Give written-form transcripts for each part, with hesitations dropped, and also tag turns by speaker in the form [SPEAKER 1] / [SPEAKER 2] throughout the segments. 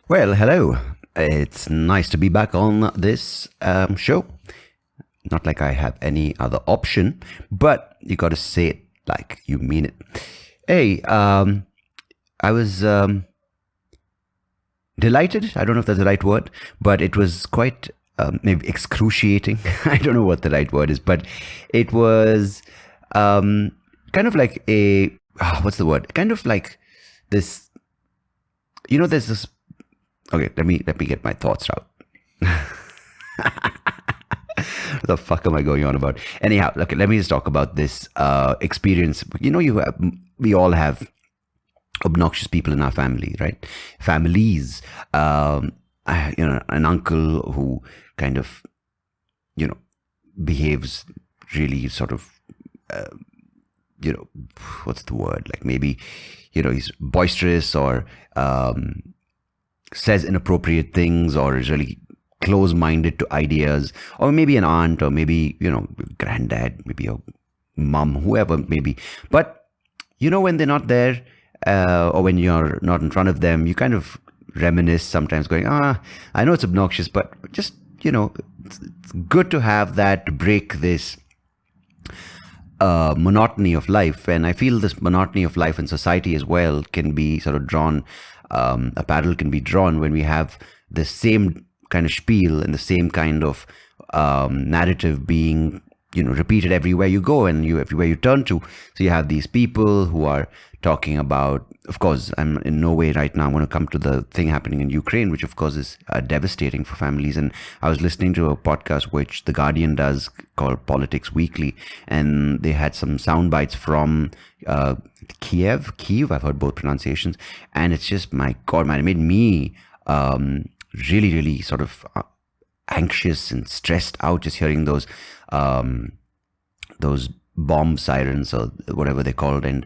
[SPEAKER 1] Well, hello. It's nice to be back on this show. Not like I have any other option, but you got to say it like you mean it. Hey, I was delighted. I don't know if that's the right word, but it was quite maybe excruciating. I don't know what the right word is, but it was kind of like what's the word? Kind of like this. There's this. Okay, let me get my thoughts out. What the fuck am I going on about? Anyhow, okay, let me just talk about this experience. We all have obnoxious people in our family, right? Families. An uncle who kind of, behaves really sort of, what's the word? Like maybe, he's boisterous or says inappropriate things or is really close-minded to ideas, or maybe an aunt, or maybe, granddad, maybe a mom, whoever maybe. But, when they're not there, or when you're not in front of them, you kind of reminisce sometimes going, I know it's obnoxious, but just, it's good to have that to break this monotony of life. And I feel this monotony of life in society as well can be sort of drawn, a parallel can be drawn when we have the same kind of spiel and the same kind of narrative being, repeated everywhere you go and everywhere you turn to. So you have these people who are talking about, of course, I'm in no way right now, I'm going to come to the thing happening in Ukraine, which of course is devastating for families. And I was listening to a podcast which The Guardian does called Politics Weekly, and they had some sound bites from Kiev, I've heard both pronunciations, and it's just, my God, man, it made me really, really sort of anxious and stressed out just hearing those bomb sirens or whatever they're called, and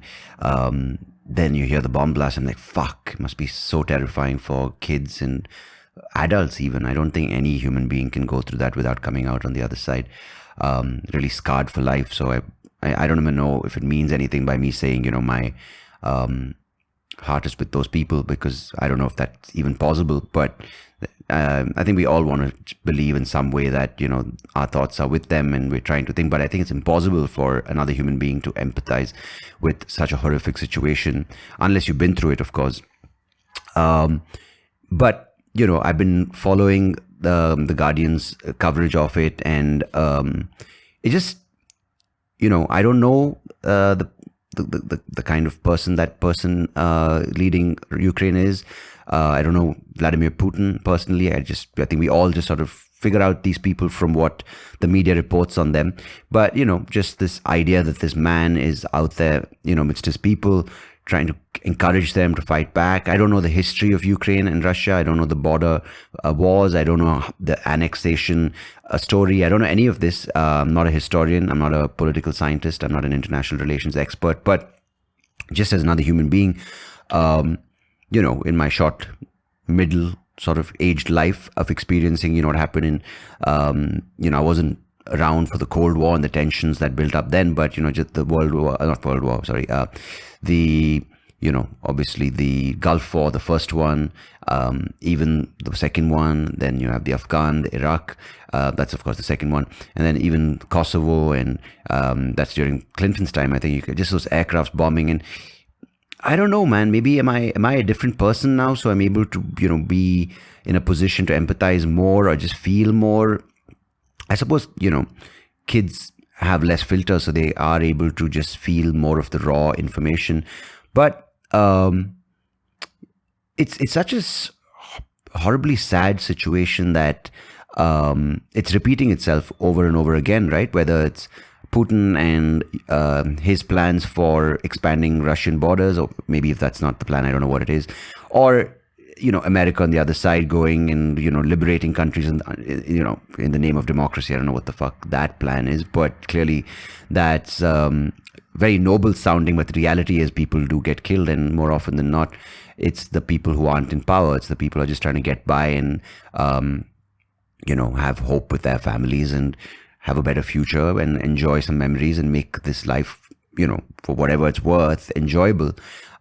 [SPEAKER 1] then you hear the bomb blast and like, fuck, it must be so terrifying for kids and adults even. I don't think any human being can go through that without coming out on the other side really scarred for life. So I don't even know if it means anything by me saying, my heart is with those people, because I don't know if that's even possible. But I think we all want to believe in some way that, our thoughts are with them and we're trying to think, but I think it's impossible for another human being to empathize with such a horrific situation, unless you've been through it, of course. But, I've been following the Guardian's coverage of it, and it just, I don't know the kind of person that person leading Ukraine is. I don't know Vladimir Putin personally. I think we all just sort of figure out these people from what the media reports on them. But, just this idea that this man is out there, amidst his people, trying to encourage them to fight back. I don't know the history of Ukraine and Russia. I don't know the border wars. I don't know the annexation story. I don't know any of this. I'm not a historian. I'm not a political scientist. I'm not an international relations expert. But just as another human being, in my short, middle sort of aged life of experiencing, what happened in, I wasn't around for the Cold War and the tensions that built up then, but, just the obviously the Gulf War, the first one, even the second one, then you have the Afghan, the Iraq, that's of course the second one, and then even Kosovo, and that's during Clinton's time, I think, just those aircrafts bombing. And I don't know, man, maybe am I a different person now, so I'm able to, be in a position to empathize more or just feel more. I suppose, kids have less filters, so they are able to just feel more of the raw information. But it's such a horribly sad situation that it's repeating itself over and over again, right? Whether it's Putin and his plans for expanding Russian borders, or maybe if that's not the plan, I don't know what it is, or America on the other side going and liberating countries in the name of democracy. I don't know what the fuck that plan is, but clearly that's very noble sounding. But the reality is people do get killed, and more often than not, it's the people who aren't in power. It's the people who are just trying to get by and have hope with their families and have a better future and enjoy some memories and make this life, for whatever it's worth, enjoyable.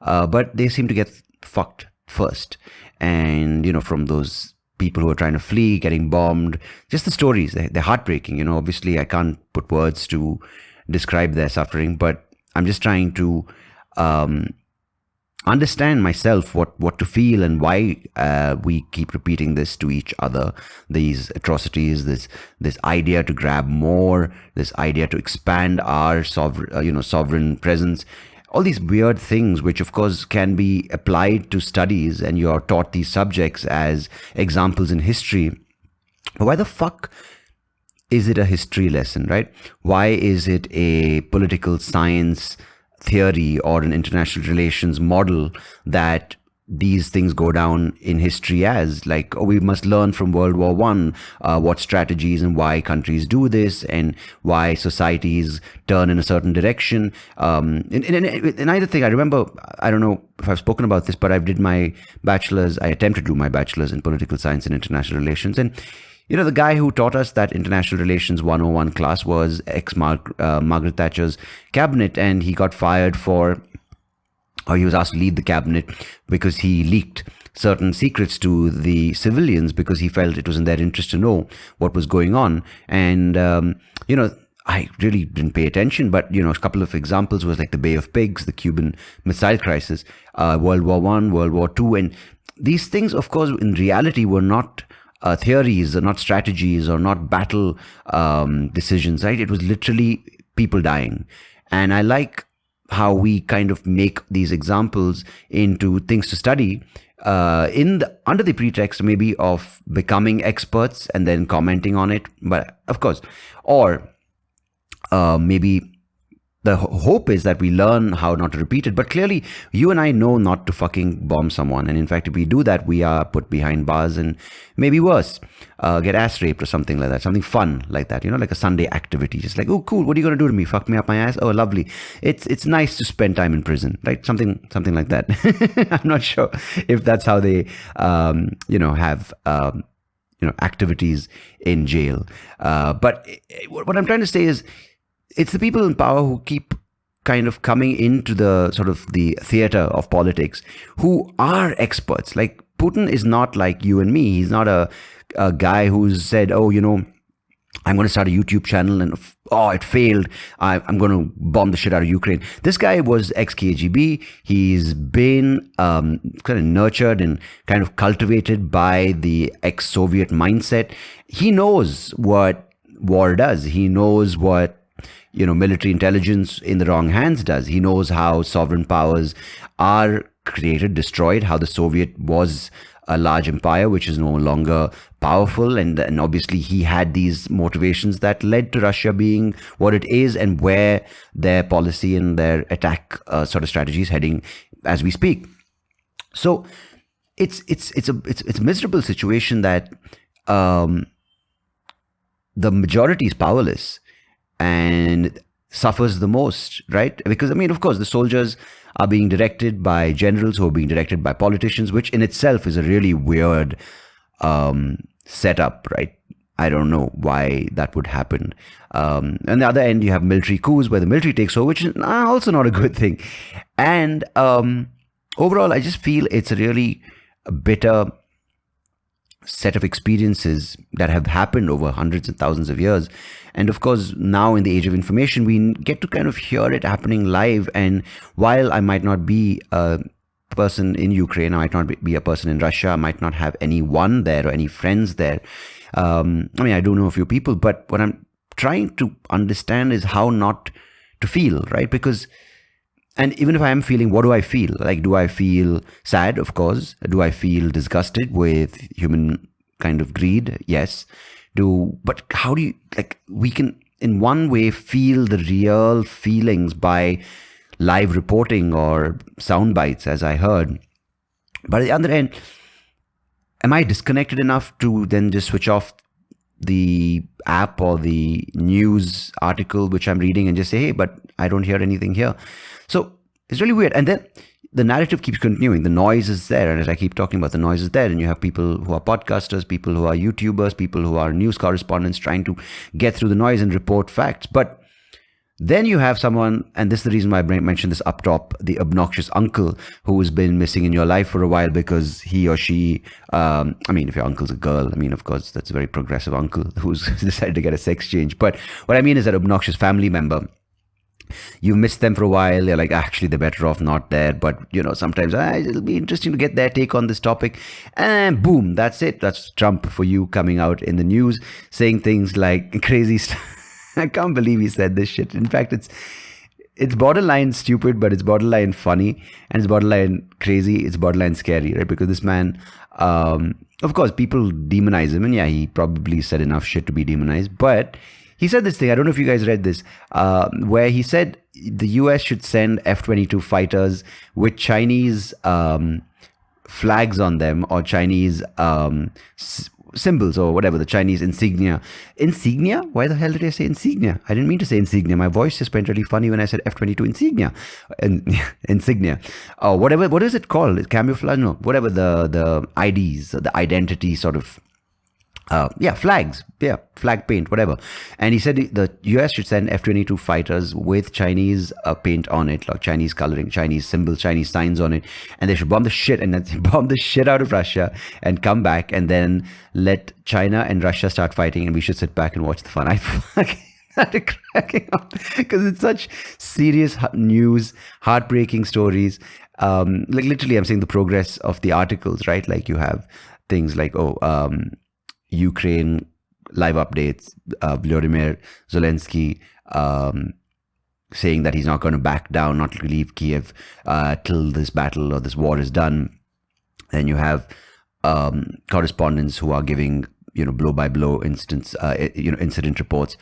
[SPEAKER 1] But they seem to get fucked first. and, from those people who are trying to flee, getting bombed, just the stories, they're heartbreaking. Obviously I can't put words to describe their suffering, but I'm just trying to understand myself what to feel and why we keep repeating this to each other, these atrocities, this idea to grab more, this idea to expand our sovereign presence, all these weird things which of course can be applied to studies, and you're taught these subjects as examples in history. But why the fuck is it a history lesson, right? Why is it a political science theory or an international relations model that these things go down in history as, like, we must learn from World War One what strategies and why countries do this and why societies turn in a certain direction. In either thing, I remember, I don't know if I've spoken about this, but I attempted to do my bachelor's in political science and international relations. And the guy who taught us that International Relations 101 class was Margaret Thatcher's cabinet, and he got fired he was asked to lead the cabinet because he leaked certain secrets to the civilians because he felt it was in their interest to know what was going on. And, I really didn't pay attention, but, a couple of examples was like the Bay of Pigs, the Cuban Missile Crisis, World War One, World War Two. And these things, of course, in reality were not theories or not strategies or not battle decisions, right? It was literally people dying. And I like how we kind of make these examples into things to study under the pretext maybe of becoming experts and then commenting on it. But of course, or maybe the hope is that we learn how not to repeat it. But clearly, you and I know not to fucking bomb someone. And in fact, if we do that, we are put behind bars and maybe worse, get ass raped or something like that. Something fun like that, like a Sunday activity. Just like, oh, cool, what are you going to do to me? Fuck me up my ass? Oh, lovely. It's nice to spend time in prison, right? Something like that. I'm not sure if that's how they, have, activities in jail. But what I'm trying to say is, it's the people in power who keep kind of coming into the sort of the theater of politics who are experts. Like Putin is not like you and me. He's not a guy who's said, oh, I'm going to start a YouTube channel and it failed. I'm going to bomb the shit out of Ukraine. This guy was ex-KGB. He's been kind of nurtured and kind of cultivated by the ex-Soviet mindset. He knows what war does. He knows what military intelligence in the wrong hands does. He knows how sovereign powers are created, destroyed, how the Soviet was a large empire which is no longer powerful. And obviously he had these motivations that led to Russia being what it is and where their policy and their attack sort of strategies heading as we speak. So it's a miserable situation that the majority is powerless and suffers the most, right? Because, of course, the soldiers are being directed by generals who are being directed by politicians, which in itself is a really weird setup, right? I don't know why that would happen. On the other end, you have military coups where the military takes over, which is also not a good thing. And overall, I just feel it's a really bitter set of experiences that have happened over hundreds and thousands of years. And of course, now in the age of information, we get to kind of hear it happening live. And while I might not be a person in Ukraine, I might not be a person in Russia, I might not have anyone there or any friends there. I do know a few people, but what I'm trying to understand is how not to feel, right? Because, and even if I am feeling, what do I feel? Like, do I feel sad? Of course. Do I feel disgusted with human kind of greed? Yes. But how do you, we can in one way feel the real feelings by live reporting or sound bites, as I heard. But at the other end, am I disconnected enough to then just switch off the app or the news article which I'm reading and just say, hey, but I don't hear anything here? So it's really weird. And then the narrative keeps continuing. The noise is there. And as I keep talking about, the noise is there. And you have people who are podcasters, people who are YouTubers, people who are news correspondents trying to get through the noise and report facts. But Then you have someone, and this is the reason why I mentioned this up top, the obnoxious uncle who has been missing in your life for a while because he or she, if your uncle's a girl, of course, that's a very progressive uncle who's decided to get a sex change. But what I mean is that obnoxious family member. You missed them for a while. You're like, actually, they're better off not there. But, sometimes it'll be interesting to get their take on this topic. And boom, that's it. That's Trump for you coming out in the news, saying things like crazy stuff. I can't believe he said this shit. In fact, it's borderline stupid, but it's borderline funny, and it's borderline crazy. It's borderline scary, right? Because this man, of course, people demonize him, and yeah, he probably said enough shit to be demonized. But he said this thing. I don't know if you guys read this, where he said the U.S. should send F-22 fighters with Chinese flags on them or Chinese symbols or whatever, the Chinese insignia. Insignia? Why the hell did I say insignia? I didn't mean to say insignia. My voice just went really funny when I said F-22 insignia. Insignia. Oh, whatever. What is it called? Camouflage? No, whatever the IDs, the identity sort of. Flags. Yeah, flag paint, whatever. And he said the US should send F-22 fighters with Chinese paint on it, like Chinese coloring, Chinese symbols, Chinese signs on it. And they should bomb the shit out of Russia and come back and then let China and Russia start fighting. And we should sit back and watch the fun. I fucking started cracking up because it's such serious news, heartbreaking stories. Like literally, I'm saying the progress of the articles, right? Like you have things like, Ukraine live updates, Volodymyr Zelensky saying that he's not going to back down, not to leave Kiev till this battle or this war is done. Then you have correspondents who are giving, blow by blow incident reports.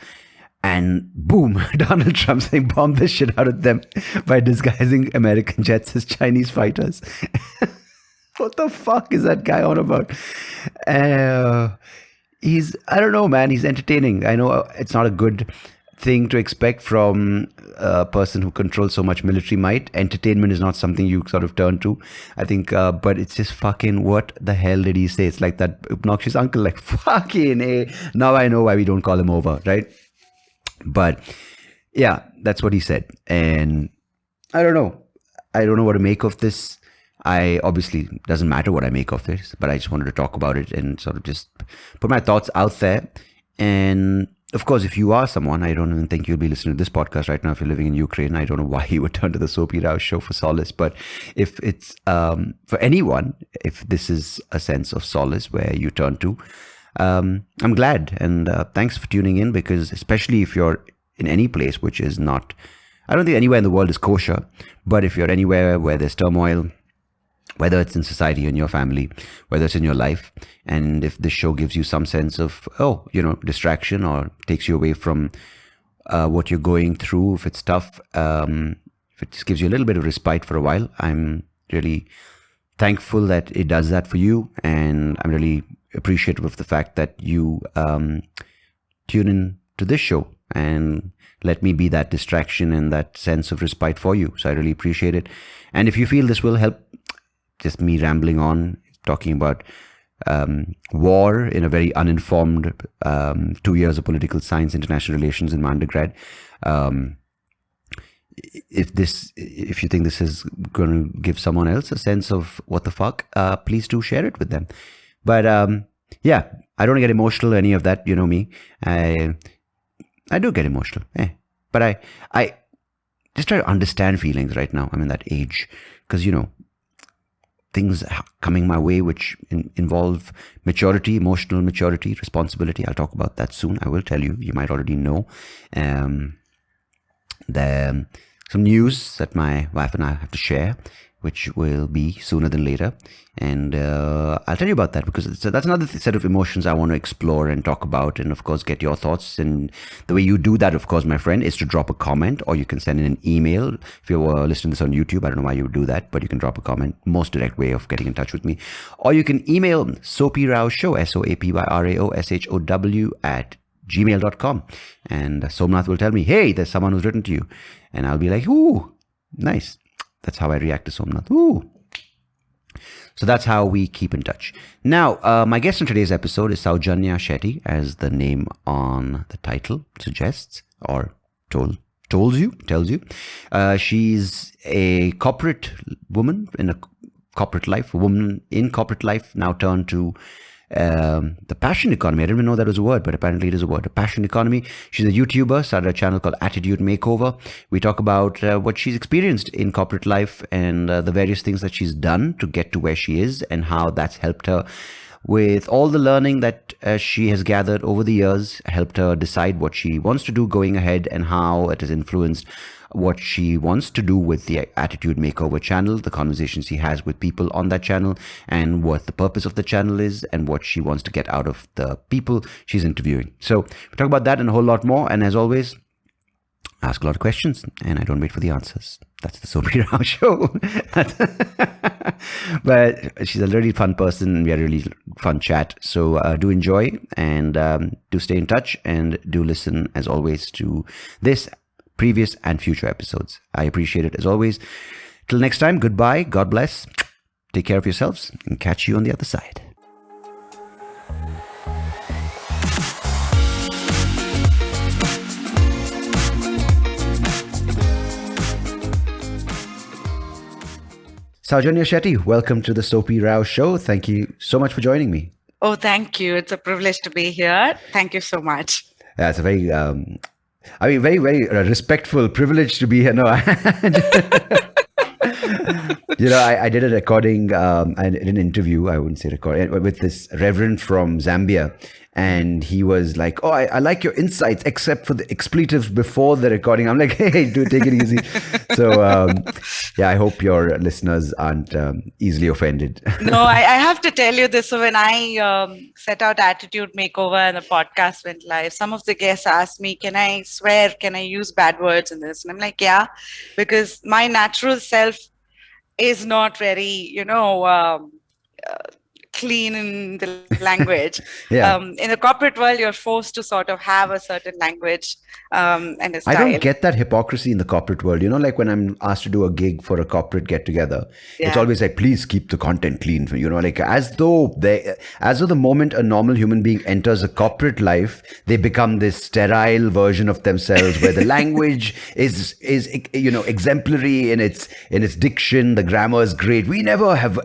[SPEAKER 1] And boom, Donald Trump saying bomb the shit out of them by disguising American jets as Chinese fighters. What the fuck is that guy on about? I don't know, man. He's entertaining. I know it's not a good thing to expect from a person who controls so much military might. Entertainment is not something you sort of turn to, I think. But it's just fucking, what the hell did he say? It's like that obnoxious uncle, like, fucking A. Now I know why we don't call him over, right? But yeah, that's what he said. And I don't know. I don't know what to make of this. Obviously doesn't matter what I make of this, but I just wanted to talk about it and sort of just put my thoughts out there. And of course, if you are someone, I don't even think you'll be listening to this podcast right now. If you're living in Ukraine, I don't know why you would turn to the SoapyRao show for solace. But if it's for anyone, if this is a sense of solace where you turn to, I'm glad. And thanks for tuning in, because especially if you're in any place which is not, I don't think anywhere in the world is kosher, but if you're anywhere where there's turmoil, whether it's in society, in your family, whether it's in your life, and if this show gives you some sense of, distraction, or takes you away from what you're going through, if it's tough, if it just gives you a little bit of respite for a while, I'm really thankful that it does that for you. And I'm really appreciative of the fact that you tune in to this show and let me be that distraction and that sense of respite for you. So I really appreciate it. And if you feel this will help, just me rambling on, talking about war in a very uninformed 2 years of political science, international relations in my undergrad. If you think this is going to give someone else a sense of what the fuck, please do share it with them. But yeah, I don't get emotional or any of that. You know me. I do get emotional. But I just try to understand feelings right now. I'm in that age because, things coming my way which involve maturity, emotional maturity, responsibility. I'll talk about that soon. I will tell you. You might already know. Some news that my wife and I have to share, which will be sooner than later. And I'll tell you about that, because that's another set of emotions I want to explore and talk about, and of course get your thoughts. And the way you do that, of course, my friend, is to drop a comment, or you can send in an email. If you're listening to this on YouTube, I don't know why you would do that, but you can drop a comment. Most direct way of getting in touch with me. Or you can email SoapyRao Show, SoapyRao @gmail.com. And Somnath will tell me, hey, there's someone who's written to you. And I'll be like, ooh, nice. That's how I react to Somnath. Ooh. So that's how we keep in touch. Now, my guest in today's episode is Sowjanya Shetty, as the name on the title suggests, or told tells you. She's a corporate woman in a corporate life, a woman in corporate life, now turned to the passion economy. I didn't even know that was a word, but apparently it is a word, a passion economy. She's a YouTuber, started a channel called Attitude Makeover. We talk about what she's experienced in corporate life and the various things that she's done to get to where she is and how that's helped her with all the learning that she has gathered over the years, helped her decide what she wants to do going ahead and how it has influenced what she wants to do with the Attitude Makeover channel, the conversations she has with people on that channel, and what the purpose of the channel is, and what she wants to get out of the people she's interviewing. So we talk about that and a whole lot more. And as always, ask a lot of questions, and I don't wait for the answers. That's the SoapyRao show. But she's a really fun person, and we had a really fun chat. So do enjoy, and do stay in touch, and do listen, as always, to this, previous, and future episodes. I appreciate it, as always. Till next time, goodbye, God bless, take care of yourselves, and catch you on the other side. Sowjanya Shetty, welcome to the SoapyRao show. Thank you so much for joining me.
[SPEAKER 2] Oh, thank you. It's a privilege to be here. Thank you so much.
[SPEAKER 1] Yeah, it's a very, very, very respectful privilege to be here. No, I did a recording, I did an interview, I wouldn't say recording, with this reverend from Zambia. And he was like, oh, I like your insights, except for the expletives before the recording. I'm like, hey, dude, take it easy. So, I hope your listeners aren't easily offended.
[SPEAKER 2] No, I have to tell you this. So when I set out Attitude Makeover and the podcast went live, some of the guests asked me, can I swear? Can I use bad words in this? And I'm like, yeah, because my natural self is not very, clean in the language.
[SPEAKER 1] Yeah.
[SPEAKER 2] In the corporate world, you're forced to sort of have a certain language and a style.
[SPEAKER 1] I don't get that hypocrisy in the corporate world. Like when I'm asked to do a gig for a corporate get together, it's always like, please keep the content clean. Like as though the moment a normal human being enters a corporate life, they become this sterile version of themselves where the language is exemplary in its diction, the grammar is great. We never have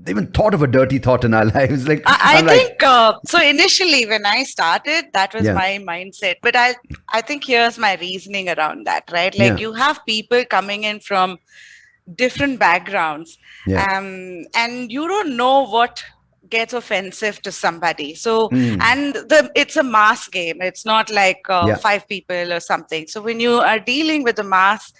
[SPEAKER 1] even thought of a dirty thought in our lives. Like
[SPEAKER 2] I think so. Initially, when I started, that was my mindset. But I think here's my reasoning around that, right? Like you have people coming in from different backgrounds, and you don't know what gets offensive to somebody. So, and it's a mass game. It's not like 5 people or something. So when you are dealing with the mass,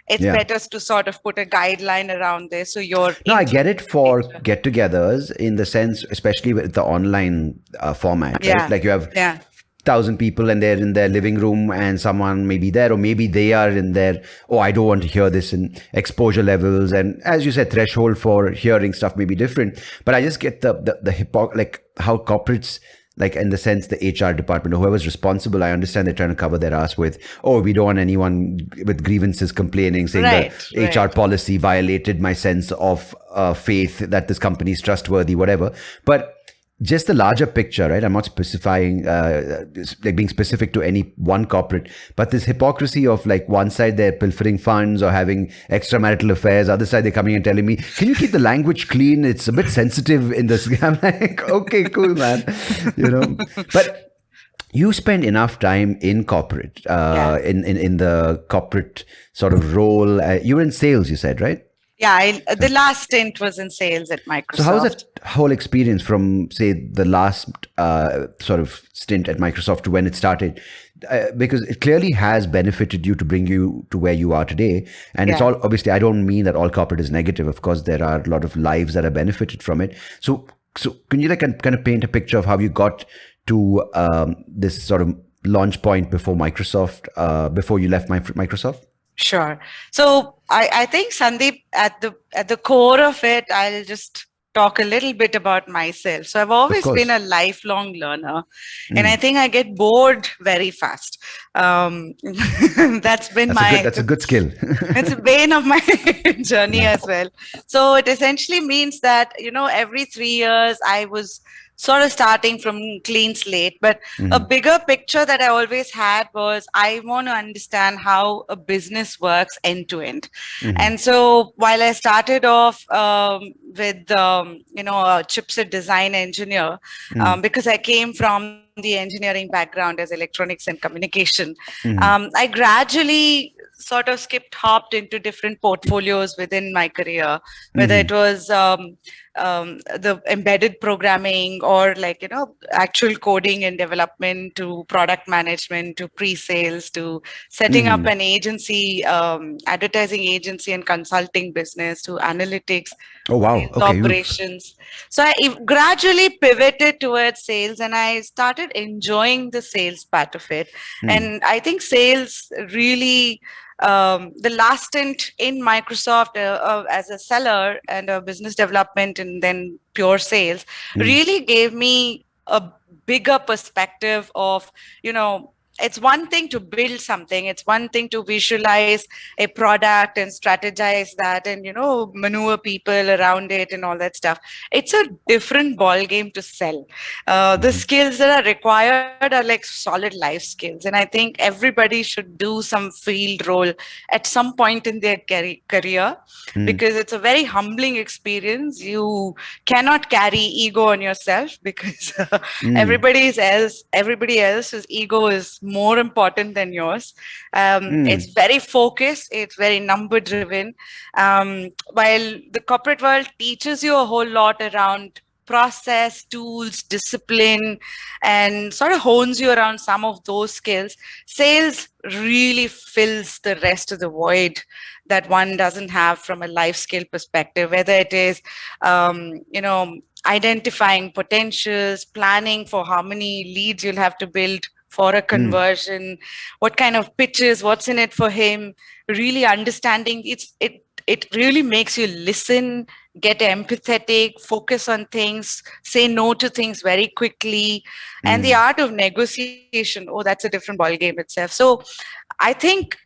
[SPEAKER 2] it's better to sort of put a guideline around this. So
[SPEAKER 1] I get it for get-togethers in the sense, especially with the online format, right? Like you have 1,000 people and they're in their living room and someone may be there, or maybe they are in their, I don't want to hear this, in exposure levels. And as you said, threshold for hearing stuff may be different. But I just get like how corporates, like in the sense the HR department or whoever's responsible, I understand they're trying to cover their ass with, we don't want anyone with grievances complaining, saying that HR policy violated my sense of faith that this company is trustworthy, whatever. But just the larger picture, right? I'm not specifying, like being specific to any one corporate, but this hypocrisy of like one side they're pilfering funds or having extramarital affairs, other side they're coming and telling me, can you keep the language clean? It's a bit sensitive in this. I'm like, okay, cool, man. But you spend enough time in corporate, in the corporate sort of role. You were in sales, you said, right?
[SPEAKER 2] Yeah, the last stint was in sales at Microsoft.
[SPEAKER 1] So how was that whole experience from, say, the last sort of stint at Microsoft to when it started? Because it clearly has benefited you to bring you to where you are today. And it's all, obviously, I don't mean that all corporate is negative. Of course, there are a lot of lives that are benefited from it. So can you like kind of paint a picture of how you got to this sort of launch point before Microsoft, before you left Microsoft?
[SPEAKER 2] Sure. So I think, Sandeep, at the core of it, I'll just talk a little bit about myself. So I've always been a lifelong learner, and I think I get bored very fast. That's a
[SPEAKER 1] good skill.
[SPEAKER 2] It's a bane of my journey as well. So it essentially means that, every 3 years I was sort of starting from clean slate. But a bigger picture that I always had was I want to understand how a business works end to end. And so while I started off with, a chipset design engineer, because I came from the engineering background as electronics and communication, I gradually sort of hopped into different portfolios within my career, whether it was the embedded programming or actual coding and development, to product management, to pre-sales, to setting up an agency, advertising agency and consulting business, to analytics.
[SPEAKER 1] Oh, wow.
[SPEAKER 2] Sales
[SPEAKER 1] Okay.
[SPEAKER 2] operations. So I gradually pivoted towards sales, and I started enjoying the sales part of it. And I think sales really, the last stint in Microsoft as a seller and a business development and then pure sales really gave me a bigger perspective of, it's one thing to build something. It's one thing to visualize a product and strategize that and, maneuver people around it and all that stuff. It's a different ball game to sell. The skills that are required are like solid life skills. And I think everybody should do some field role at some point in their career, because it's a very humbling experience. You cannot carry ego on yourself, because everybody else's ego is more important than yours. It's very focused. It's very number driven. While the corporate world teaches you a whole lot around process, tools, discipline, and sort of hones you around some of those skills, sales really fills the rest of the void that one doesn't have from a life skill perspective, whether it is, identifying potentials, planning for how many leads you'll have to build for a conversion, what kind of pitches, what's in it for him, really understanding it really makes you listen, get empathetic, focus on things, say no to things very quickly, and the art of negotiation. Oh, that's a different ballgame itself. So I think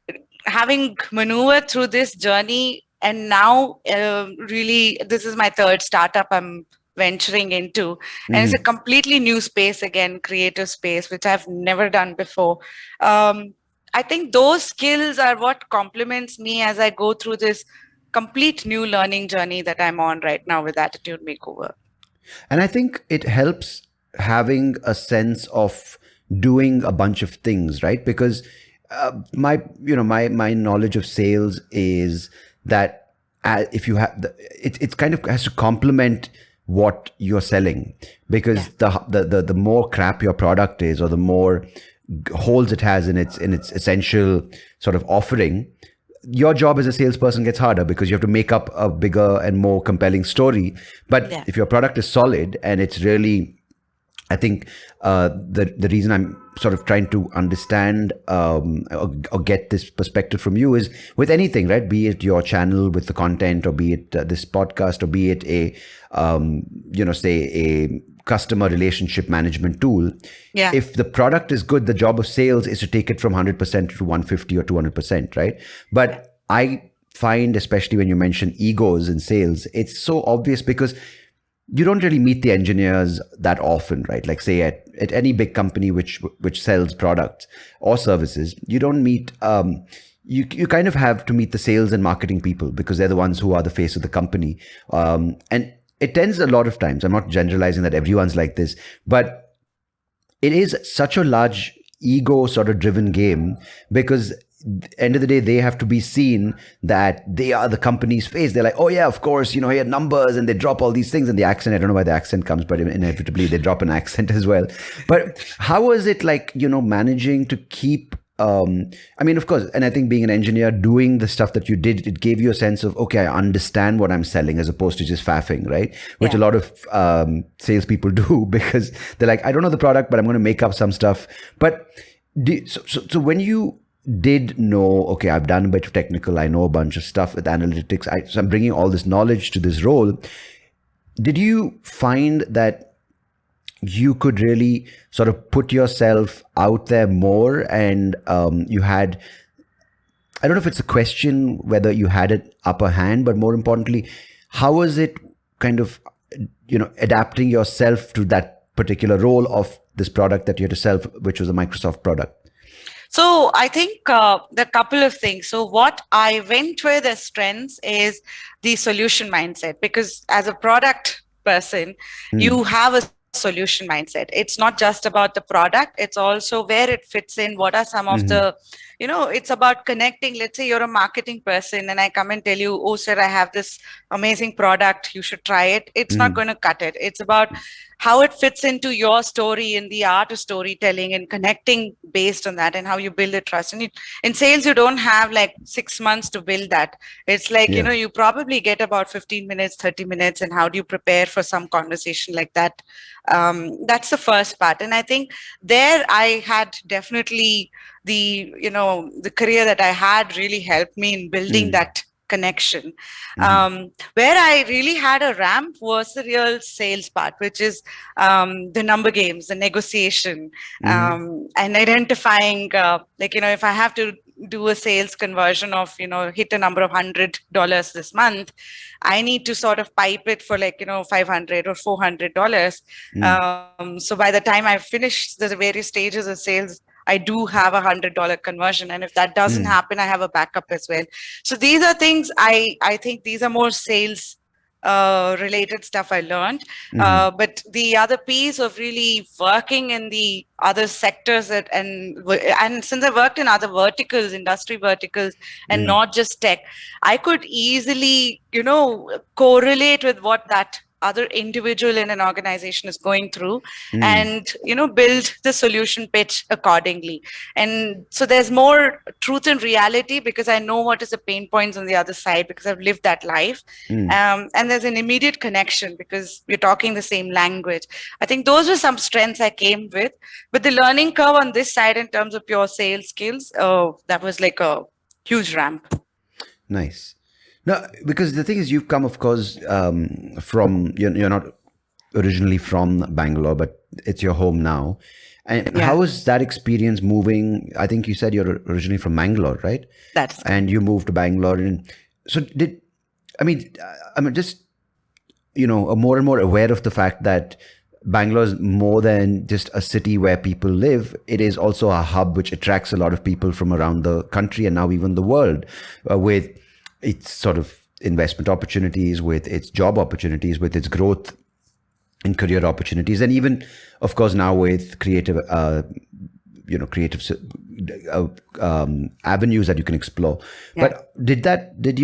[SPEAKER 2] having maneuvered through this journey, and now really this is my third startup I'm venturing into, and it's a completely new space again, creative space, which I've never done before. I think those skills are what complements me as I go through this complete new learning journey that I'm on right now with Attitude Makeover.
[SPEAKER 1] And I think it helps having a sense of doing a bunch of things, right? Because my knowledge of sales is that if you have it kind of has to complement what you're selling, because the more crap your product is, or the more holes it has in its essential sort of offering, your job as a salesperson gets harder, because you have to make up a bigger and more compelling story. But if your product is solid and it's really, I think the reason I'm sort of trying to understand or get this perspective from you is with anything, right? Be it your channel with the content, or be it this podcast, or be it a say a customer relationship management tool.
[SPEAKER 2] Yeah.
[SPEAKER 1] If the product is good, the job of sales is to take it from 100% to 150 or 200%, right? But I find, especially when you mention egos in sales, it's so obvious, because you don't really meet the engineers that often, right? Like say at any big company which sells products or services, you don't meet, you kind of have to meet the sales and marketing people, because they're the ones who are the face of the company. And it tends a lot of times, I'm not generalizing that everyone's like this, but it is such a large ego sort of driven game, because end of the day, they have to be seen that they are the company's face. They're like, oh yeah, of course, here numbers, and they drop all these things, and the accent, I don't know why the accent comes, but inevitably they drop an accent as well. But how was it like, managing to keep, of course, and I think being an engineer, doing the stuff that you did, it gave you a sense of, okay, I understand what I'm selling, as opposed to just faffing, right? Which a lot of salespeople do, because they're like, I don't know the product, but I'm going to make up some stuff. But so when you did know, okay, I've done a bit of technical, I know a bunch of stuff with analytics, so I'm bringing all this knowledge to this role, did you find that you could really sort of put yourself out there more, and you had, I don't know if it's a question whether you had an upper hand, but more importantly, how was it kind of, adapting yourself to that particular role of this product that you had to sell, which was a Microsoft product?
[SPEAKER 2] So I think there are a couple of things. So what I went with as strengths is the solution mindset, because as a product person, you have a solution mindset. It's not just about the product, it's also where it fits in. What are some of the, it's about connecting. Let's say you're a marketing person and I come and tell you, oh sir, I have this amazing product, you should try it. It's not going to cut it. It's about how it fits into your story in the art of storytelling and connecting based on that, and how you build the trust. And in sales, you don't have like 6 months to build that. It's like, you probably get about 15 minutes, 30 minutes. And how do you prepare for some conversation like that? That's the first part. And I think there I had definitely the career that I had really helped me in building that connection. Where I really had a ramp was the real sales part, which is the number games, the negotiation, and identifying, if I have to do a sales conversion of, hit a number of $100 this month, I need to sort of pipe it for $500 or $400. So by the time I finish the various stages of sales, I do have $100 conversion. And if that doesn't happen, I have a backup as well. So these are things I think these are more sales related stuff I learned. But the other piece of really working in the other sectors and since I worked in other verticals, industry verticals, and not just tech, I could easily, correlate with what that other individual in an organization is going through, and build the solution pitch accordingly. And so there's more truth and reality, because I know what is the pain points on the other side, because I've lived that life. And there's an immediate connection because we're talking the same language. I think those were some strengths I came with, but the learning curve on this side in terms of pure sales skills, that was like a huge ramp.
[SPEAKER 1] Nice. No, because the thing is, you've come, of course, from, you're not originally from Bangalore, but it's your home now. And how was that experience moving? I think you said you're originally from Bangalore, right?
[SPEAKER 2] That's
[SPEAKER 1] and you moved to Bangalore. And so I'm just, more and more aware of the fact that Bangalore is more than just a city where people live. It is also a hub which attracts a lot of people from around the country and now even the world, with its sort of investment opportunities, with its job opportunities, with its growth and career opportunities, and even, of course, now with creative avenues that you can explore. But did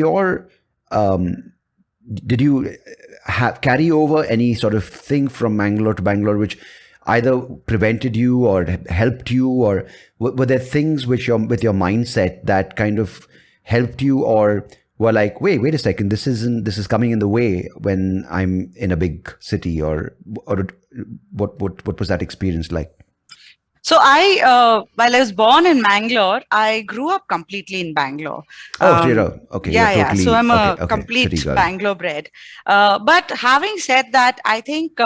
[SPEAKER 1] you carry over any sort of thing from Bangalore to Bangalore which either prevented you or helped you, or were there things which with your mindset that kind of helped you, or were like, wait a second, this is coming in the way when I'm in a big city, or what was that experience like?
[SPEAKER 2] So while I was born in Bangalore, I grew up completely in Bangalore.
[SPEAKER 1] Oh, so okay.
[SPEAKER 2] Yeah. So I'm a complete Bangalore bred. But having said that, I think,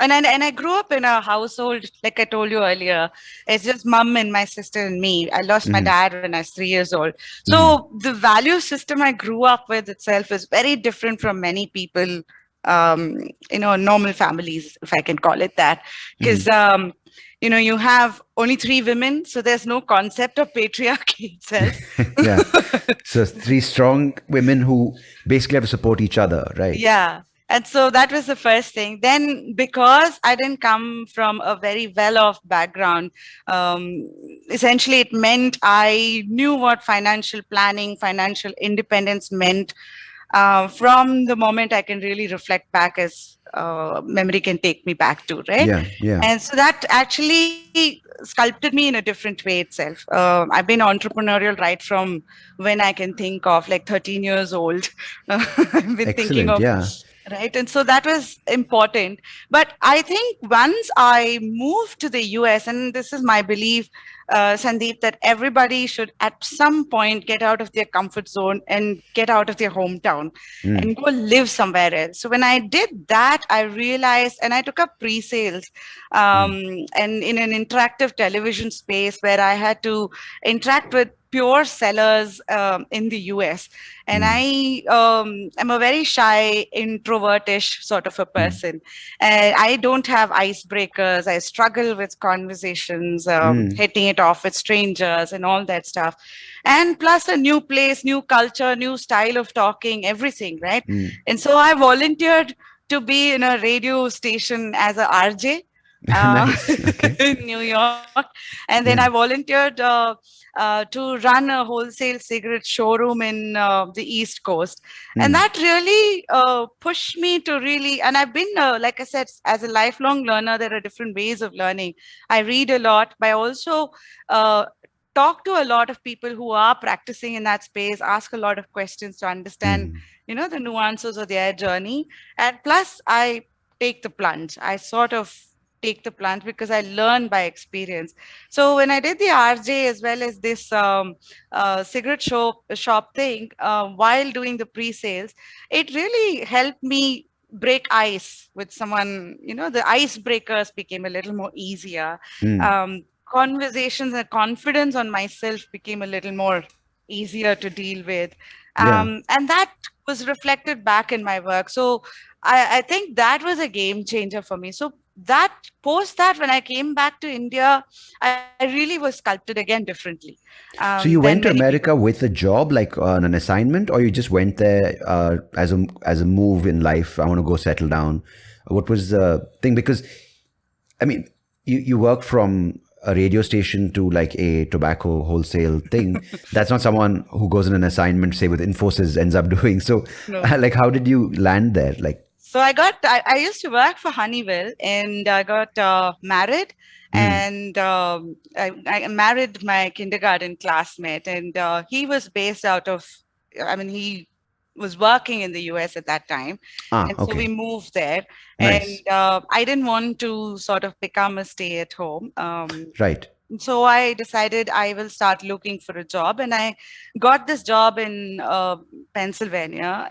[SPEAKER 2] and I grew up in a household, like I told you earlier, it's just mom and my sister and me. I lost my dad when I was 3 years old. So the value system I grew up with itself is very different from many people, normal families, if I can call it that. Because, you have only 3 women, so there's no concept of patriarchy itself.
[SPEAKER 1] Yeah. So 3 strong women who basically have to support each other, right?
[SPEAKER 2] Yeah. And so that was the first thing. Then, because I didn't come from a very well-off background, essentially it meant I knew what financial planning, financial independence meant from the moment I can really reflect back as memory can take me back to, right?
[SPEAKER 1] Yeah.
[SPEAKER 2] And so that actually sculpted me in a different way itself. I've been entrepreneurial right from when I can think of, like 13 years old. I've been thinking of... Right. And so that was important. But I think once I moved to the US, and this is my belief, Sandeep, that everybody should at some point get out of their comfort zone and get out of their hometown and go live somewhere else. So when I did that, I realized, and I took up pre-sales and in an interactive television space where I had to interact with pure sellers in the US. And I am a very shy, introvertish sort of a person. And I don't have icebreakers. I struggle with conversations, hitting it off with strangers and all that stuff. And plus a new place, new culture, new style of talking, everything, right? And so I volunteered to be in a radio station as a RJ.
[SPEAKER 1] Nice. Okay.
[SPEAKER 2] In New York. And then I volunteered to run a wholesale cigarette showroom in the East Coast. And that really pushed me to really, and I've been, like I said, as a lifelong learner, there are different ways of learning. I read a lot, but I also talk to a lot of people who are practicing in that space, ask a lot of questions to understand, the nuances of their journey. And plus, I take the plunge. I sort of take the plunge because I learn by experience. So when I did the RJ as well as this cigarette shop thing, while doing the pre-sales, it really helped me break ice with someone. The icebreakers became a little more easier. Conversations and confidence on myself became a little more easier to deal with. And that was reflected back in my work. So I think that was a game changer for me. So post that, when I came back to India, I really was sculpted again differently.
[SPEAKER 1] So you went to America with a job, like on an assignment, or you just went there as a move in life? I want to go settle down. What was the thing? Because, I mean, you work from a radio station to like a tobacco wholesale thing. That's not someone who goes on an assignment, say with Infosys, ends up doing. So, like, how did you land there? Like,
[SPEAKER 2] so I used to work for Honeywell, and I got married, and I married my kindergarten classmate, and he was based out of, he was working in the US at that time. So we moved there. Nice. And I didn't want to sort of become a stay-at-home.
[SPEAKER 1] Right.
[SPEAKER 2] So I decided I will start looking for a job, and I got this job in Pennsylvania.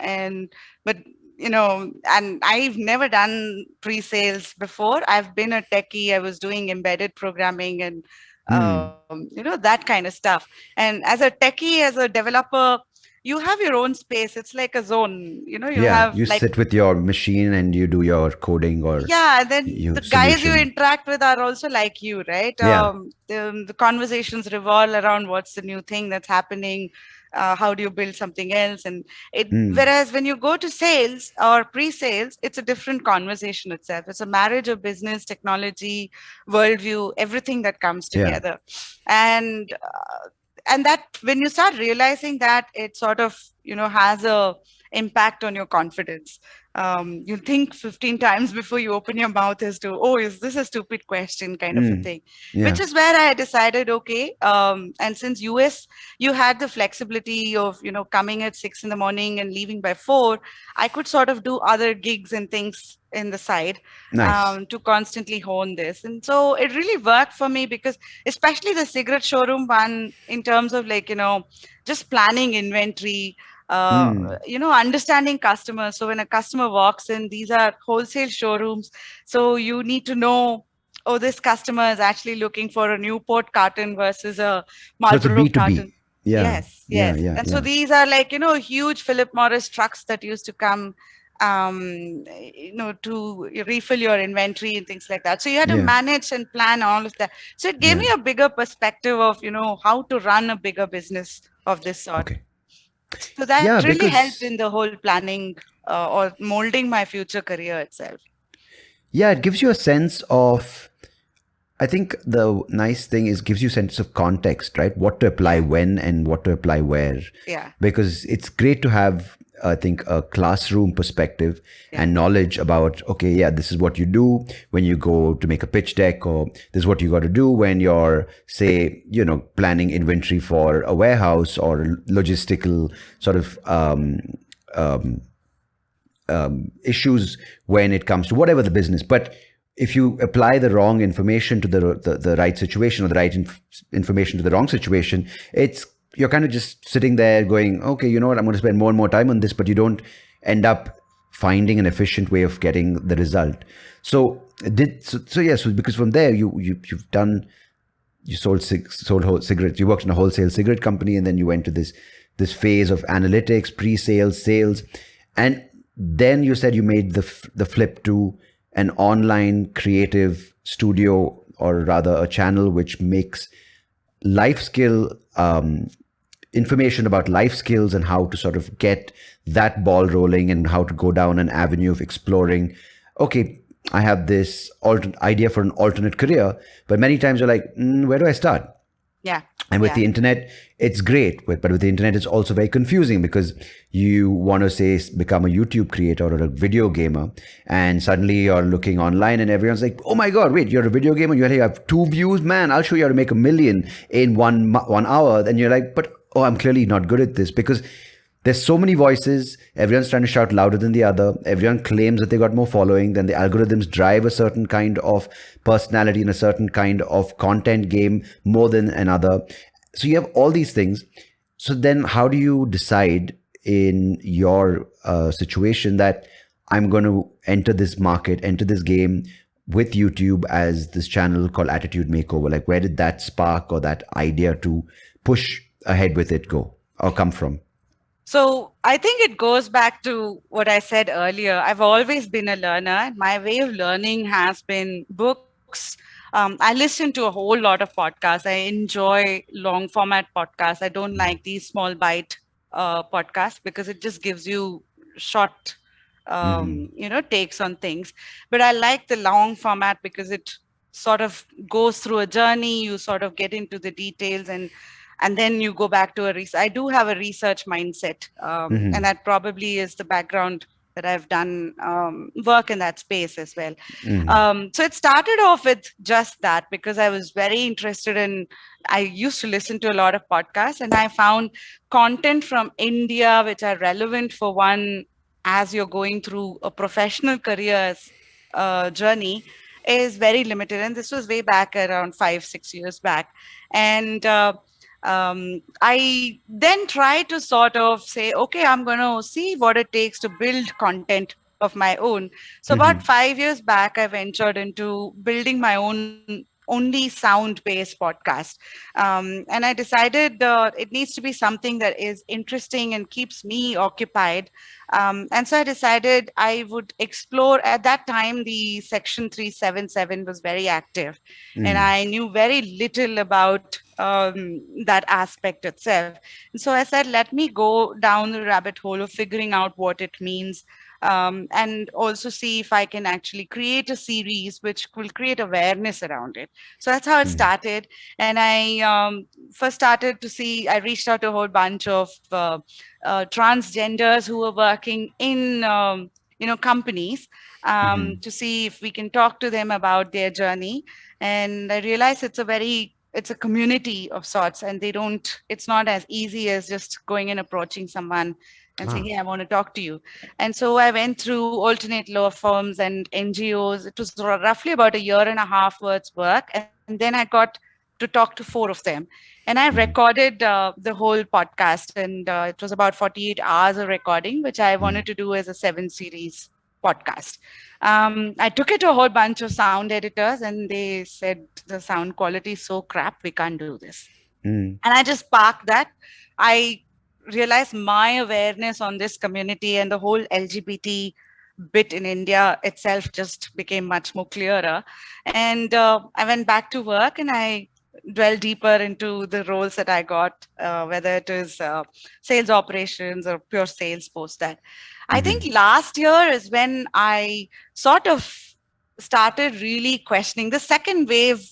[SPEAKER 2] But and I've never done pre-sales before. I've been a techie. I was doing embedded programming and, that kind of stuff. And as a techie, as a developer, you have your own space. It's like a zone, you
[SPEAKER 1] sit with your machine and you do your coding or
[SPEAKER 2] then the guys you interact with are also like you, right? The conversations revolve around what's the new thing that's happening. How do you build something else? And whereas when you go to sales or pre-sales, it's a different conversation itself. It's a marriage of business, technology, worldview, everything that comes together. And that when you start realizing that, it sort of, has a impact on your confidence. You think 15 times before you open your mouth as to, is this a stupid question kind of a thing, which is where I decided, okay. And since US, you had the flexibility of, coming at 6 a.m. and leaving by 4, I could sort of do other gigs and things in the side. Nice. To constantly hone this. And so it really worked for me, because especially the cigarette showroom one, in terms of like, just planning inventory, understanding customers. So when a customer walks in, these are wholesale showrooms. So you need to know, this customer is actually looking for a Newport carton versus a Marlboro carton. Yes. And so these are like, huge Philip Morris trucks that used to come, to refill your inventory and things like that. So you had to manage and plan all of that. So it gave me a bigger perspective of, how to run a bigger business of this sort.
[SPEAKER 1] Okay.
[SPEAKER 2] So that really helped in the whole planning or molding my future career itself.
[SPEAKER 1] Yeah, it gives you a sense of, I think the nice thing is gives you a sense of context, right? What to apply when and what to apply where.
[SPEAKER 2] Yeah.
[SPEAKER 1] Because it's great to have, I think, a classroom perspective and knowledge about, this is what you do when you go to make a pitch deck, or this is what you got to do when you're, say, planning inventory for a warehouse or logistical sort of issues when it comes to whatever the business. But if you apply the wrong information to the right situation, or the right information to the wrong situation, you're kind of just sitting there going, okay, you know what, I'm going to spend more and more time on this, but you don't end up finding an efficient way of getting the result. So because from there you've done you sold cigarettes. You worked in a wholesale cigarette company, and then you went to this phase of analytics, pre-sales, sales, and then you said you made the flip to an online creative studio, or rather a channel which makes life skill information about life skills and how to sort of get that ball rolling and how to go down an avenue of exploring. Okay, I have this idea for an alternate career, but many times you're like, where do I start?
[SPEAKER 2] Yeah.
[SPEAKER 1] And with the internet, it's great. But with the internet, it's also very confusing because you want to say become a YouTube creator or a video gamer. And suddenly you're looking online and everyone's like, oh my God, wait, you're a video gamer? You have 2 views? Man, I'll show you how to make $1 million in 1 hour. Then you're like, but I'm clearly not good at this because there's so many voices. Everyone's trying to shout louder than the other. Everyone claims that they got more following. Then the algorithms drive a certain kind of personality and a certain kind of content game more than another. So you have all these things. So then how do you decide in your situation that I'm going to enter this market, enter this game with YouTube as this channel called Attitude Makeover? Like, where did that spark or that idea to push ahead with it go or come from?
[SPEAKER 2] So I think it goes back to what I said earlier. I've always been a learner. My way of learning has been books. I listen to a whole lot of podcasts. I enjoy long format podcasts. I don't like these small bite podcasts because it just gives you short, takes on things. But I like the long format because it sort of goes through a journey. You sort of get into the details and then you go back to I do have a research mindset, and that probably is the background that I've done work in that space as well. So it started off with just that because I was very interested I used to listen to a lot of podcasts, and I found content from India which are relevant for one as you're going through a professional career journey is very limited. And this was way back around 5-6 years back. And I then try to sort of say, okay, I'm going to see what it takes to build content of my own. So about 5 years back, I ventured into building my own only sound-based podcast. And I decided it needs to be something that is interesting and keeps me occupied. And so I decided I would explore. At that time, the Section 377 was very active. And I knew very little about that aspect itself. And so I said, let me go down the rabbit hole of figuring out what it means. And also see if I can actually create a series which will create awareness around it. So that's how it started. And I first started to see, I reached out to a whole bunch of transgenders who were working in companies to see if we can talk to them about their journey. And I realized it's a community of sorts, and it's not as easy as just going and approaching someone and saying, hey, I want to talk to you. And so I went through alternate law firms and NGOs. It was roughly about 1.5 years worth work. And then I got to talk to 4 of them. And I recorded the whole podcast. And it was about 48 hours of recording, which I wanted to do as a 7-series podcast. I took it to a whole bunch of sound editors, and they said the sound quality is so crap, we can't do this. And I just parked that. I realized my awareness on this community and the whole LGBT bit in India itself just became much more clearer. And I went back to work, and I dwell deeper into the roles that I got, whether it is sales operations or pure sales post that. I think last year is when I sort of started really questioning. The second wave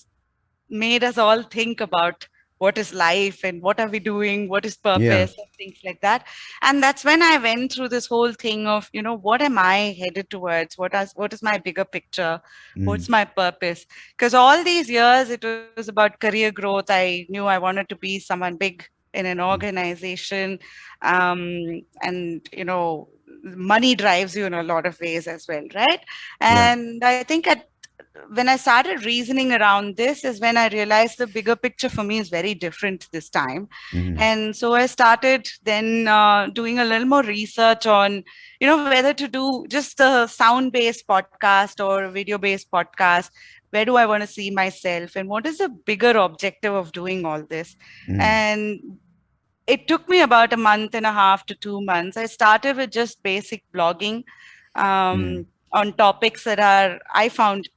[SPEAKER 2] made us all think about what is life and what are we doing, what is purpose, and things like that. And that's when I went through this whole thing of, what am I headed towards? What is my bigger picture? What's my purpose? Because all these years, it was about career growth. I knew I wanted to be someone big in an organization. And, money drives you in a lot of ways as well, right? And I think when I started reasoning around this is when I realized the bigger picture for me is very different this time. And so I started then doing a little more research on, whether to do just a sound-based podcast or video-based podcast. where do I want to see myself, and what is the bigger objective of doing all this? And it took me about a month and a half to 2 months. I started with just basic blogging on topics that I found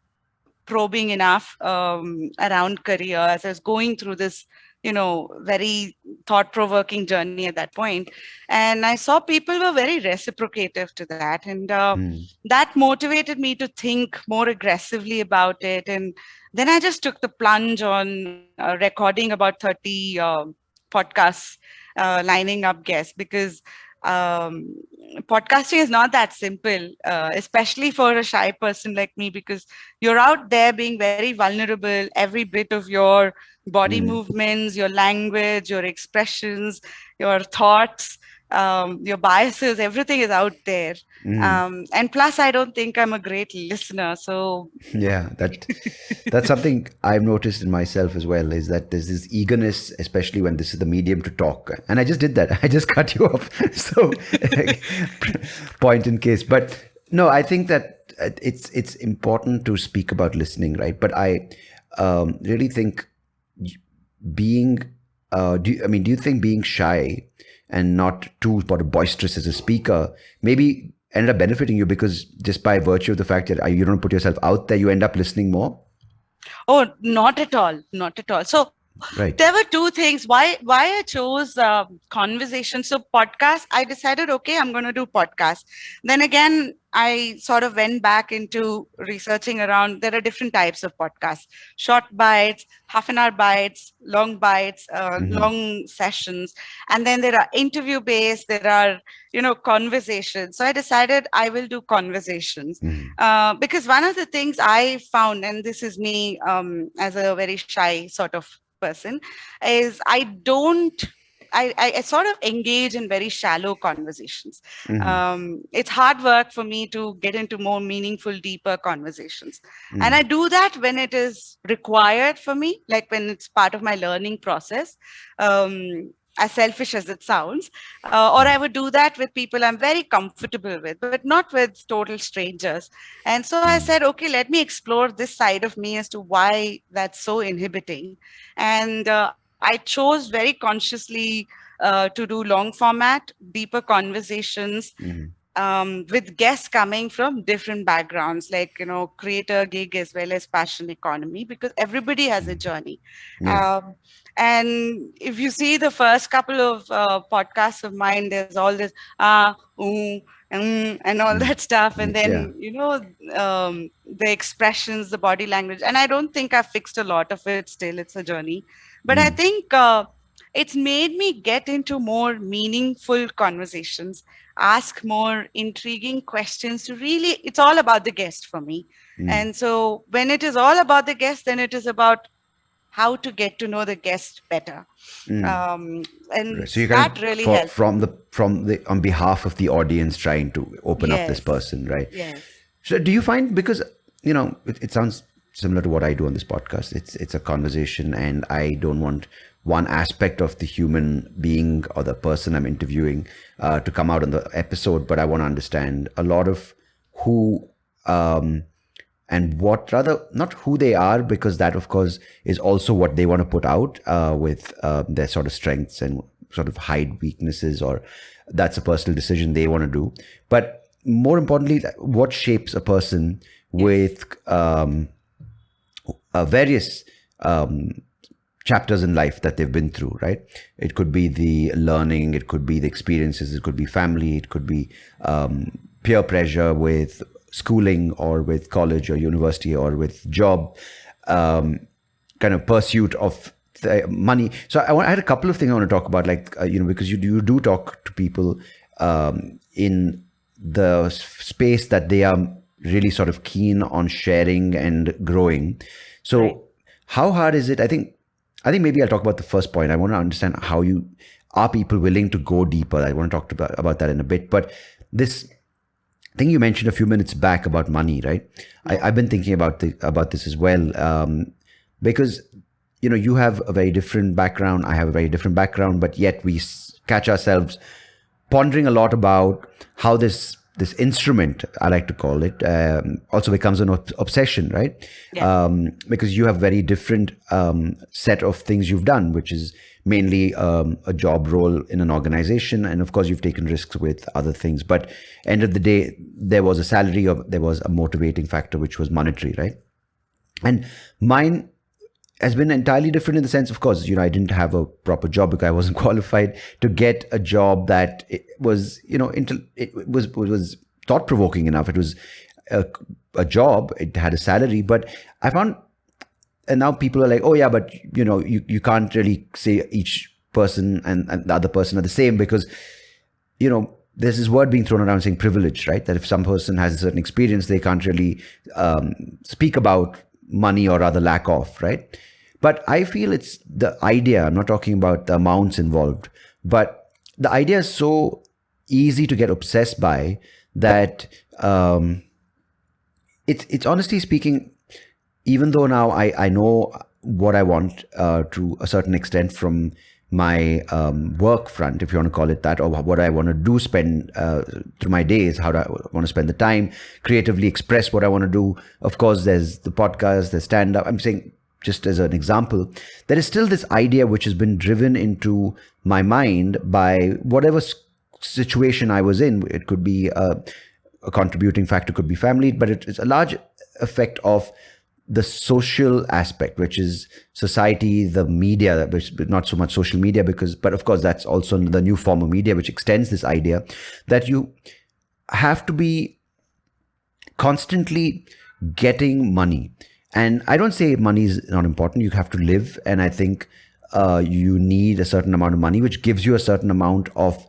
[SPEAKER 2] probing enough around career, as I was going through this, very thought-provoking journey at that point. And I saw people were very reciprocative to that. And that motivated me to think more aggressively about it. And then I just took the plunge on recording about 30 podcasts, lining up guests, because podcasting is not that simple, especially for a shy person like me, because you're out there being very vulnerable. Every bit of your body movements, your language, your expressions, your thoughts, your biases, everything is out there. And plus, I don't think I'm a great listener. So
[SPEAKER 1] yeah, that's something I've noticed in myself as well, is that there's this eagerness, especially when this is the medium to talk. And I just did that. I just cut you off. So point in case. But no, I think that it's important to speak about listening, right? But I really think being, do you think being shy and not too boisterous as a speaker maybe ended up benefiting you, because just by virtue of the fact that you don't put yourself out there, you end up listening more?
[SPEAKER 2] Oh, not at all. Not at all. So there were two things why I chose conversation. So podcast, I decided, okay, I'm going to do podcast. Then again, I sort of went back into researching around. There are different types of podcasts: short bites, half an hour bites, long bites, long sessions. And then there are interview based, there are, conversations. So I decided I will do conversations because one of the things I found, and this is me as a very shy sort of person, is I sort of engage in very shallow conversations. It's hard work for me to get into more meaningful, deeper conversations. And I do that when it is required for me, like when it's part of my learning process, as selfish as it sounds, or I would do that with people I'm very comfortable with, but not with total strangers. And so I said, okay, let me explore this side of me as to why that's so inhibiting. And I chose very consciously to do long format, deeper conversations with guests coming from different backgrounds, like, creator, gig, as well as passion economy, because everybody has a journey. And if you see the first couple of podcasts of mine, there's all this and all that stuff. And then, the expressions, the body language. And I don't think I've fixed a lot of it still. It's a journey. But I think it's made me get into more meaningful conversations, ask more intriguing questions. To really, it's all about the guest for me. And so when it is all about the guest, then it is about how to get to know the guest better. And
[SPEAKER 1] so you
[SPEAKER 2] that really helps.
[SPEAKER 1] From the on behalf of the audience, trying to open up this person, right?
[SPEAKER 2] Yes.
[SPEAKER 1] So do you find, because, it sounds similar to what I do on this podcast, it's a conversation, and I don't want one aspect of the human being or the person I'm interviewing to come out in the episode, but I want to understand a lot of who and what, rather not who they are, because that of course is also what they want to put out with their sort of strengths, and sort of hide weaknesses, or that's a personal decision they want to do. But more importantly, what shapes a person with various chapters in life that they've been through, right? It could be the learning, it could be the experiences, it could be family, it could be peer pressure with schooling, or with college or university, or with job, kind of pursuit of the money. So I had a couple of things I want to talk about, like, because you do talk to people in the space that they are really sort of keen on sharing and growing. So how hard is it? I think maybe I'll talk about the first point. I want to understand how are people willing to go deeper. I want to talk about that in a bit. But this thing you mentioned a few minutes back about money, right? I've been thinking about this as well, because you have a very different background. I have a very different background, but yet we catch ourselves pondering a lot about how this this instrument, I like to call it, also becomes an obsession, right?
[SPEAKER 2] Yeah.
[SPEAKER 1] Because you have very different set of things you've done, which is mainly a job role in an organization, and of course you've taken risks with other things. But end of the day, there was a salary, or there was a motivating factor, which was monetary, right? And mine has been entirely different in the sense, of course, I didn't have a proper job because I wasn't qualified to get a job that it was, it was thought-provoking enough. It was a job. It had a salary, but I found, and now people are like, oh yeah, but you can't really say each person and the other person are the same, because, there's this word being thrown around saying privilege, right? That if some person has a certain experience, they can't really speak about money, or rather lack of, right? But I feel it's the idea. I'm not talking about the amounts involved, but the idea is so easy to get obsessed by that it's honestly speaking, even though now I know what I want to a certain extent from my work front, if you want to call it that, or what I want to do, spend through my days, how do I want to spend the time, creatively express what I want to do. Of course, there's the podcast, there's stand-up. I'm saying, just as an example, there is still this idea which has been driven into my mind by whatever situation I was in. It could be a contributing factor, could be family, but it's a large effect of the social aspect, which is society, the media, which not so much social media, but of course that's also the new form of media, which extends this idea that you have to be constantly getting money. And I don't say money is not important. You have to live, and I think you need a certain amount of money, which gives you a certain amount of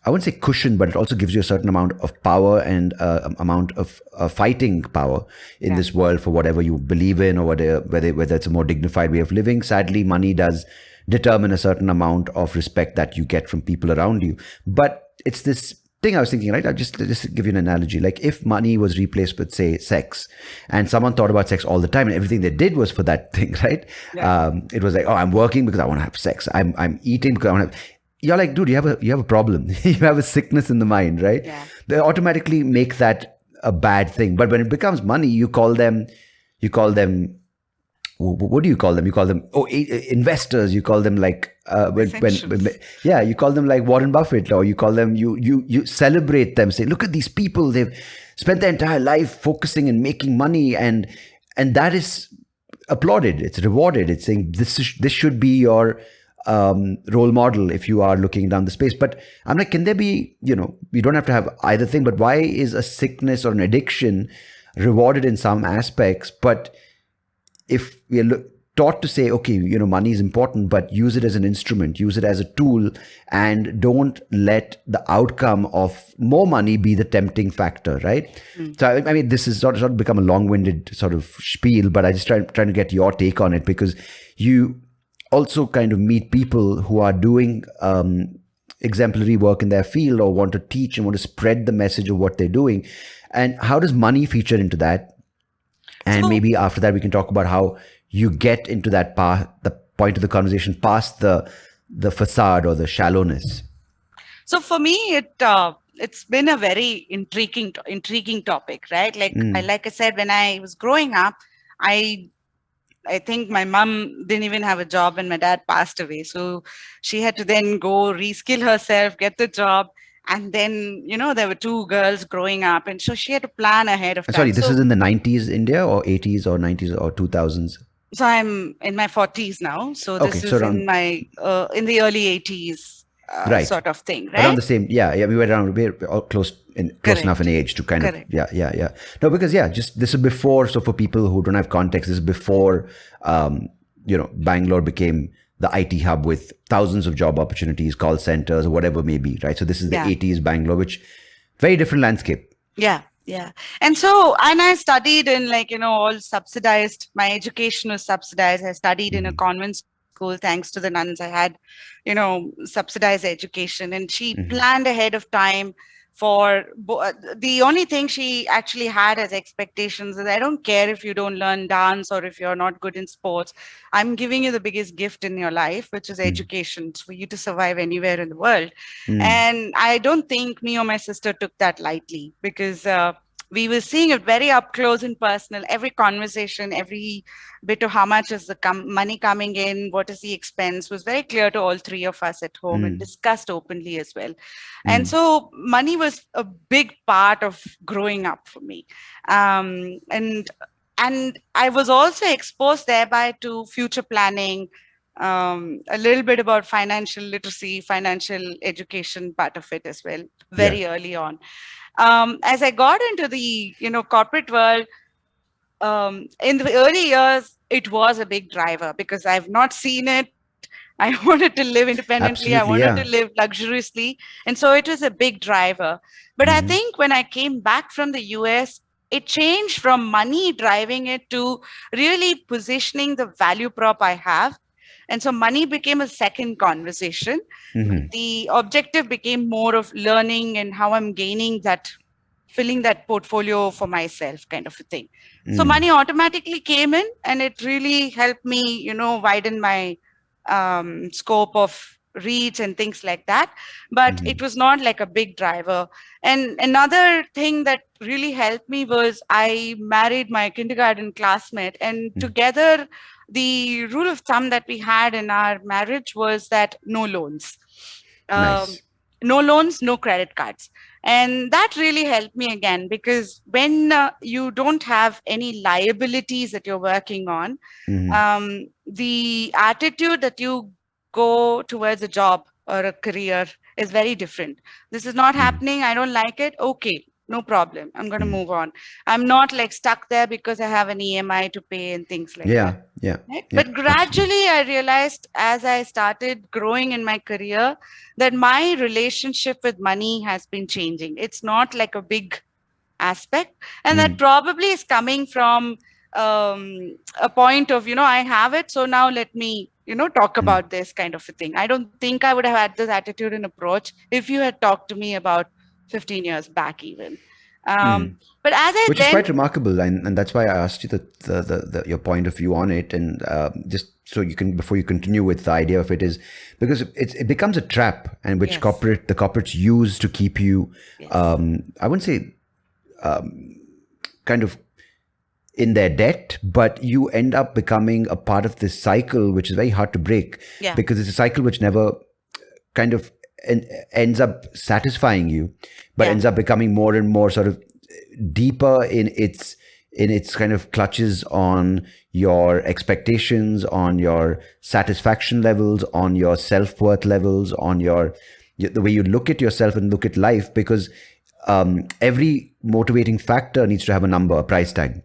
[SPEAKER 1] I wouldn't say cushion, but it also gives you a certain amount of power and amount of fighting power in this world for whatever you believe in, or whether it's a more dignified way of living. Sadly, money does determine a certain amount of respect that you get from people around you. But it's this thing I was thinking, right? I'll just give you an analogy. Like if money was replaced with, say, sex, and someone thought about sex all the time, and everything they did was for that thing, right? Yeah. It was like, oh, I'm working because I want to have sex. I'm eating because I want to have... You're like, dude, you have a problem. You have a sickness in the mind, right? Yeah. They automatically make that a bad thing. But when it becomes money, you call them, what do you call them? You call them investors. You call them like you call them like Warren Buffett, or you call them, you celebrate them. Say, look at these people. They've spent their entire life focusing and making money, and that is applauded. It's rewarded. It's saying this should be your role model if you are looking down the space. But I'm like, can there be, you don't have to have either thing, but why is a sickness or an addiction rewarded in some aspects? But if we are taught to say, okay, money is important, but use it as an instrument, use it as a tool, and don't let the outcome of more money be the tempting factor, right? So, I mean, this is sort of become a long-winded sort of spiel, but I just trying to get your take on it, because you also kind of meet people who are doing exemplary work in their field, or want to teach and want to spread the message of what they're doing. And how does money feature into that? And maybe after that, we can talk about how you get into that the point of the conversation past the facade or the shallowness. So
[SPEAKER 2] for me, it's been a very intriguing topic, right? Like I said, when I was growing up, I think my mom didn't even have a job when my dad passed away. So she had to then go reskill herself, get the job. And then, there were two girls growing up. And so she had to plan ahead of time.
[SPEAKER 1] Sorry, this is in the 90s India, or 80s or 90s or 2000s?
[SPEAKER 2] So I'm in my 40s now. So this is in the early 80s sort of thing, right?
[SPEAKER 1] Around the same, we were around, we're close enough in age to kind of, yeah. No, because just this is before, so for people who don't have context, this is before, Bangalore became the IT hub with thousands of job opportunities, call centers, or whatever may be, right? So this is the 80s Bangalore, which very different landscape.
[SPEAKER 2] Yeah. And I studied in all subsidized. My education was subsidized. I studied in a convent school. Thanks to the nuns, I had, subsidized education. And she planned ahead of time the only thing she actually had as expectations is, I don't care if you don't learn dance or if you're not good in sports. I'm giving you the biggest gift in your life, which is education, for you to survive anywhere in the world. And I don't think me or my sister took that lightly, because we were seeing it very up close and personal. Every conversation, every bit of how much is the money coming in, what is the expense, was very clear to all three of us at home, and discussed openly as well. And so money was a big part of growing up for me. And I was also exposed thereby to future planning, a little bit about financial literacy, financial education part of it as well, very early on. As I got into the corporate world, in the early years, it was a big driver, because I've not seen it. I wanted to live independently. I wanted to live luxuriously. And so it was a big driver. But I think when I came back from the US, it changed from money driving it to really positioning the value prop I have. And so money became a second conversation. The objective became more of learning and how I'm gaining that, filling that portfolio for myself, kind of a thing. So money automatically came in, and it really helped me, widen my scope of reach and things like that. But it was not like a big driver. And another thing that really helped me was I married my kindergarten classmate, and together the rule of thumb that we had in our marriage was that no loans.
[SPEAKER 1] Nice.
[SPEAKER 2] No loans, no credit cards. And that really helped me again, because when you don't have any liabilities that you're working on, the attitude that you go towards a job or a career is very different. This is not happening. I don't like it. Okay, no problem. I'm going to move on. I'm not like stuck there because I have an EMI to pay and things like that. Right? But gradually I realized, as I started growing in my career, that my relationship with money has been changing. It's not like a big aspect. And that probably is coming from a point of, I have it, so now let me, talk about this kind of a thing. I don't think I would have had this attitude and approach if you had talked to me about 15 years back even. But as I
[SPEAKER 1] which is quite remarkable, and that's why I asked you your point of view on it, and just so you can, before you continue with the idea of it, is because it becomes a trap, and which the corporates use to keep you, I wouldn't say kind of in their debt, but you end up becoming a part of this cycle, which is very hard to break, because it's a cycle which never kind of ends up satisfying you, but ends up becoming more and more sort of deeper in its kind of clutches on your expectations, on your satisfaction levels, on your self-worth levels, on the way you look at yourself and look at life, because every motivating factor needs to have a number, a price tag.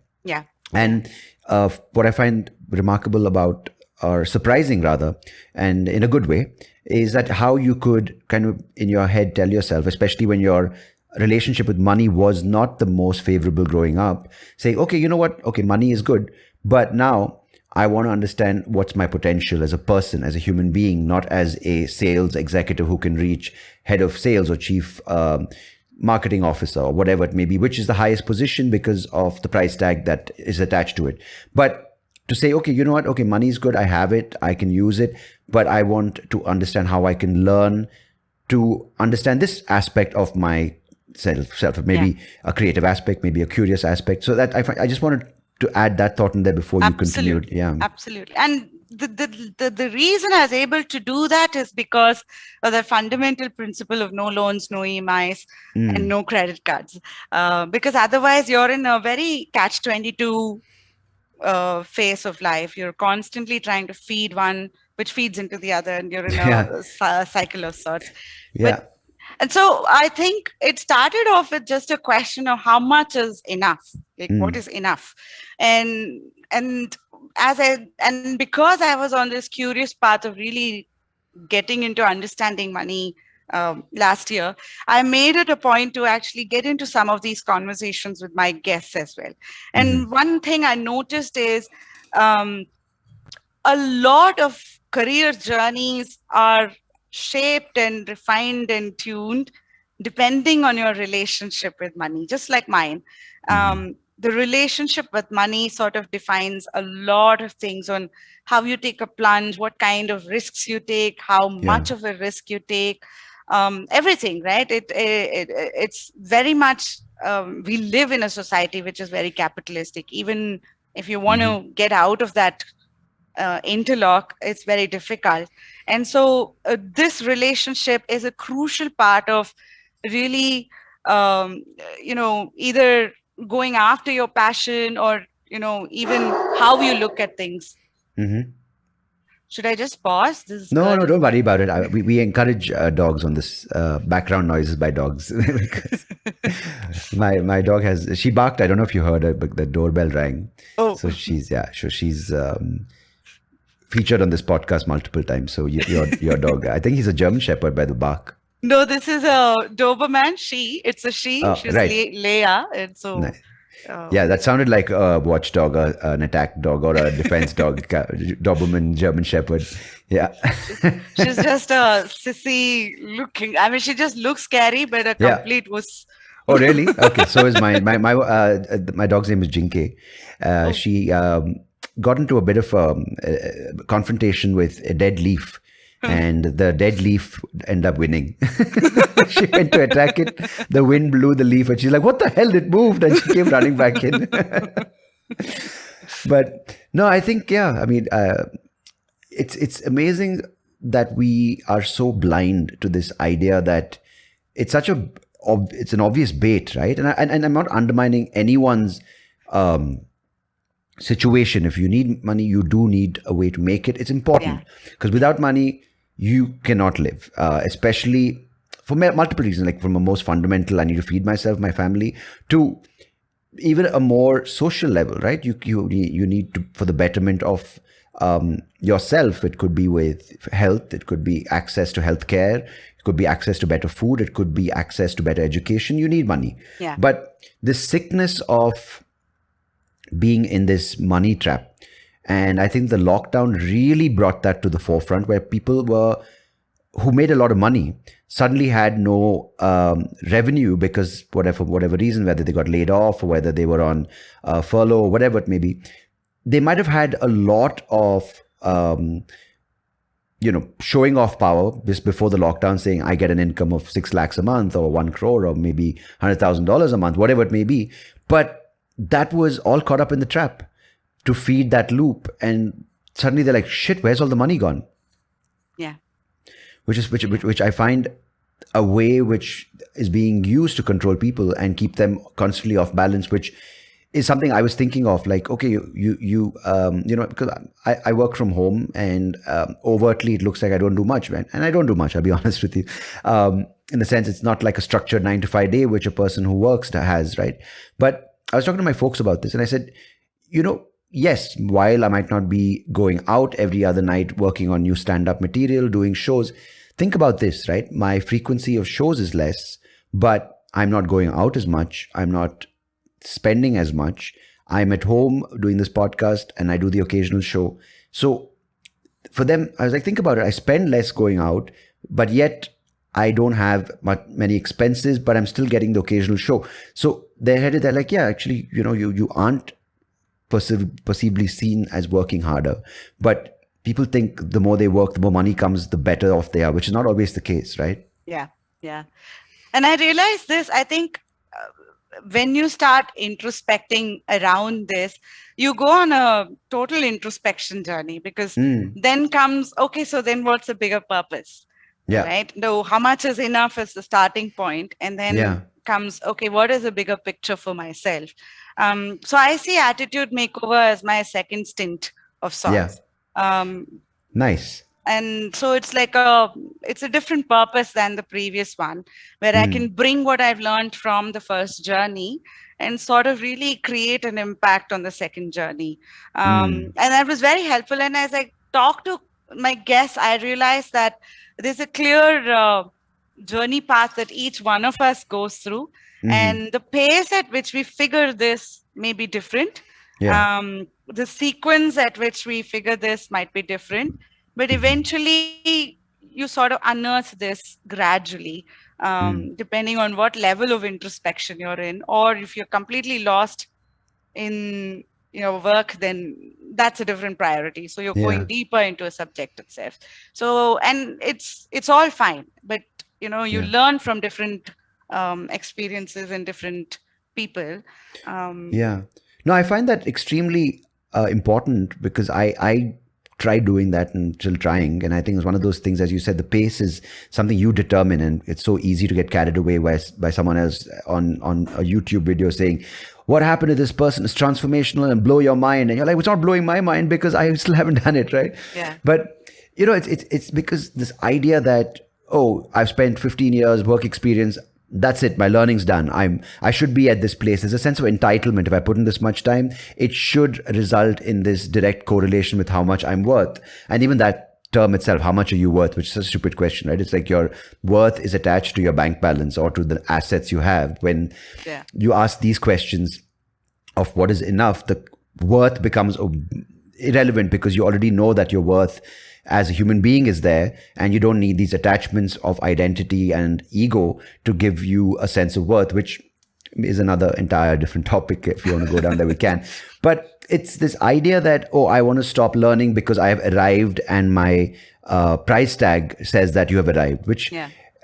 [SPEAKER 1] And what I find remarkable about, or surprising rather, and in a good way, is that how you could kind of in your head tell yourself, especially when your relationship with money was not the most favorable growing up, say, okay, you know what? Okay, money is good, but now I want to understand what's my potential as a person, as a human being, not as a sales executive who can reach head of sales or chief marketing officer or whatever it may be, which is the highest position because of the price tag that is attached to it. But to say, okay, you know what? Okay, money is good. I have it. I can use it. But I want to understand how I can learn to understand this aspect of my self, maybe a creative aspect, maybe a curious aspect. So that I just wanted to add that thought in there before you continued. Yeah,
[SPEAKER 2] absolutely. And the reason I was able to do that is because of the fundamental principle of no loans, no EMIs, and no credit cards. Because otherwise, you're in a very catch-22 phase of life. You're constantly trying to feed one, which feeds into the other, and you're in a cycle of sorts. And so I think it started off with just a question of how much is enough, like what is enough, and because I was on this curious path of really getting into understanding money last year, I made it a point to actually get into some of these conversations with my guests as well. And one thing I noticed is a lot of career journeys are shaped and refined and tuned depending on your relationship with money, just like mine. The relationship with money sort of defines a lot of things on how you take a plunge, what kind of risks you take, how much of a risk you take, everything, right? It's very much, we live in a society which is very capitalistic. Even if you want to get out of that interlock, it's very difficult. And so this relationship is a crucial part of really, either going after your passion or, even how you look at things. Should I just pause?
[SPEAKER 1] No, don't worry about it. We encourage dogs on this, background noises by dogs. my dog she barked. I don't know if you heard her, but the doorbell rang.
[SPEAKER 2] Oh.
[SPEAKER 1] So she's featured on this podcast multiple times. So your dog, I think he's a German Shepherd by the bark.
[SPEAKER 2] No, this is a Doberman. It's a she. She's
[SPEAKER 1] right.
[SPEAKER 2] Leia. And so...
[SPEAKER 1] Nice. Yeah, that sounded like a watchdog, an attack dog, or a defense dog. Doberman, German Shepherd. Yeah.
[SPEAKER 2] She's just a sissy looking. I mean, she just looks scary, but a complete wuss.
[SPEAKER 1] Oh, really? Okay. So is mine. My dog's name is Jinke. She got into a bit of a confrontation with a dead leaf. And the dead leaf ended up winning. She went to attack it. The wind blew the leaf, and she's like, "What the hell? It moved!" And she came running back in. But no, I think I mean, it's amazing that we are so blind to this idea that it's such it's an obvious bait, right? And I'm not undermining anyone's situation. If you need money, you do need a way to make it. It's important because without money, you cannot live, especially for multiple reasons, like from a most fundamental, I need to feed myself, my family, to even a more social level, right? You need to, for the betterment of yourself. It could be with health, it could be access to healthcare, it could be access to better food, it could be access to better education. You need money.
[SPEAKER 2] Yeah.
[SPEAKER 1] But the sickness of being in this money trap, and I think the lockdown really brought that to the forefront, where people who made a lot of money suddenly had no revenue because whatever reason, whether they got laid off or whether they were on furlough or whatever it may be, they might have had a lot of showing off power just before the lockdown, saying I get an income of 6 lakhs a month or 1 crore or maybe $100,000 a month, whatever it may be. But that was all caught up in the trap to feed that loop, and suddenly they're like, shit, where's all the money gone?
[SPEAKER 2] Yeah.
[SPEAKER 1] Which I find a way which is being used to control people and keep them constantly off balance, which is something I was thinking of. Like, okay, you because I work from home, and overtly it looks like I don't do much, man. And I don't do much, I'll be honest with you. In the sense, it's not like a structured 9-to-5 day, which a person who works has, right? But I was talking to my folks about this, and I said, yes, while I might not be going out every other night working on new stand-up material, doing shows, think about this, right? My frequency of shows is less, but I'm not going out as much. I'm not spending as much. I'm at home doing this podcast, and I do the occasional show. So for them, I was like, think about it. I spend less going out, but yet I don't have many expenses, but I'm still getting the occasional show. So they're like, yeah, actually, you aren't perceivably seen as working harder, but people think the more they work, the more money comes, the better off they are, which is not always the case, right?
[SPEAKER 2] Yeah. And I realized this, I think when you start introspecting around this, you go on a total introspection journey, because then comes, okay, so then what's the bigger purpose?
[SPEAKER 1] Yeah.
[SPEAKER 2] Right? No, how much is enough is the starting point, and then comes, okay, what is the bigger picture for myself? So I see Attitude Makeover as my second stint of sorts.
[SPEAKER 1] Nice.
[SPEAKER 2] And so it's like it's a different purpose than the previous one, where I can bring what I've learned from the first journey and sort of really create an impact on the second journey. And that was very helpful. And as I talked to my guests, I realized that there's a clear journey path that each one of us goes through. And the pace at which we figure this may be different. The sequence at which we figure this might be different. But eventually, you sort of unearth this gradually. depending on what level of introspection you're in, or if you're completely lost in work, then that's a different priority. So you're going deeper into a subject itself. So, and it's all fine, but you learn from different experiences and different people.
[SPEAKER 1] No, I find that extremely important, because I tried doing that and still trying. And I think it's one of those things, as you said, the pace is something you determine, and it's so easy to get carried away by someone else on a YouTube video saying, what happened to this person is transformational and blow your mind. And you're like, it's not blowing my mind because I still haven't done it, right?
[SPEAKER 2] Yeah.
[SPEAKER 1] But, it's because this idea that, oh, I've spent 15 years work experience, that's it, my learning's done, I should be at this place. There's a sense of entitlement. If I put in this much time, it should result in this direct correlation with how much I'm worth. And even that term itself, how much are you worth, which is a stupid question, right? It's like your worth is attached to your bank balance or to the assets you have. When you ask these questions of what is enough, the worth becomes irrelevant, because you already know that your worth as a human being is there, and you don't need these attachments of identity and ego to give you a sense of worth, which is another entire different topic. If you want to go down there, we can. But it's this idea that, oh, I want to stop learning because I have arrived and my price tag says that you have arrived,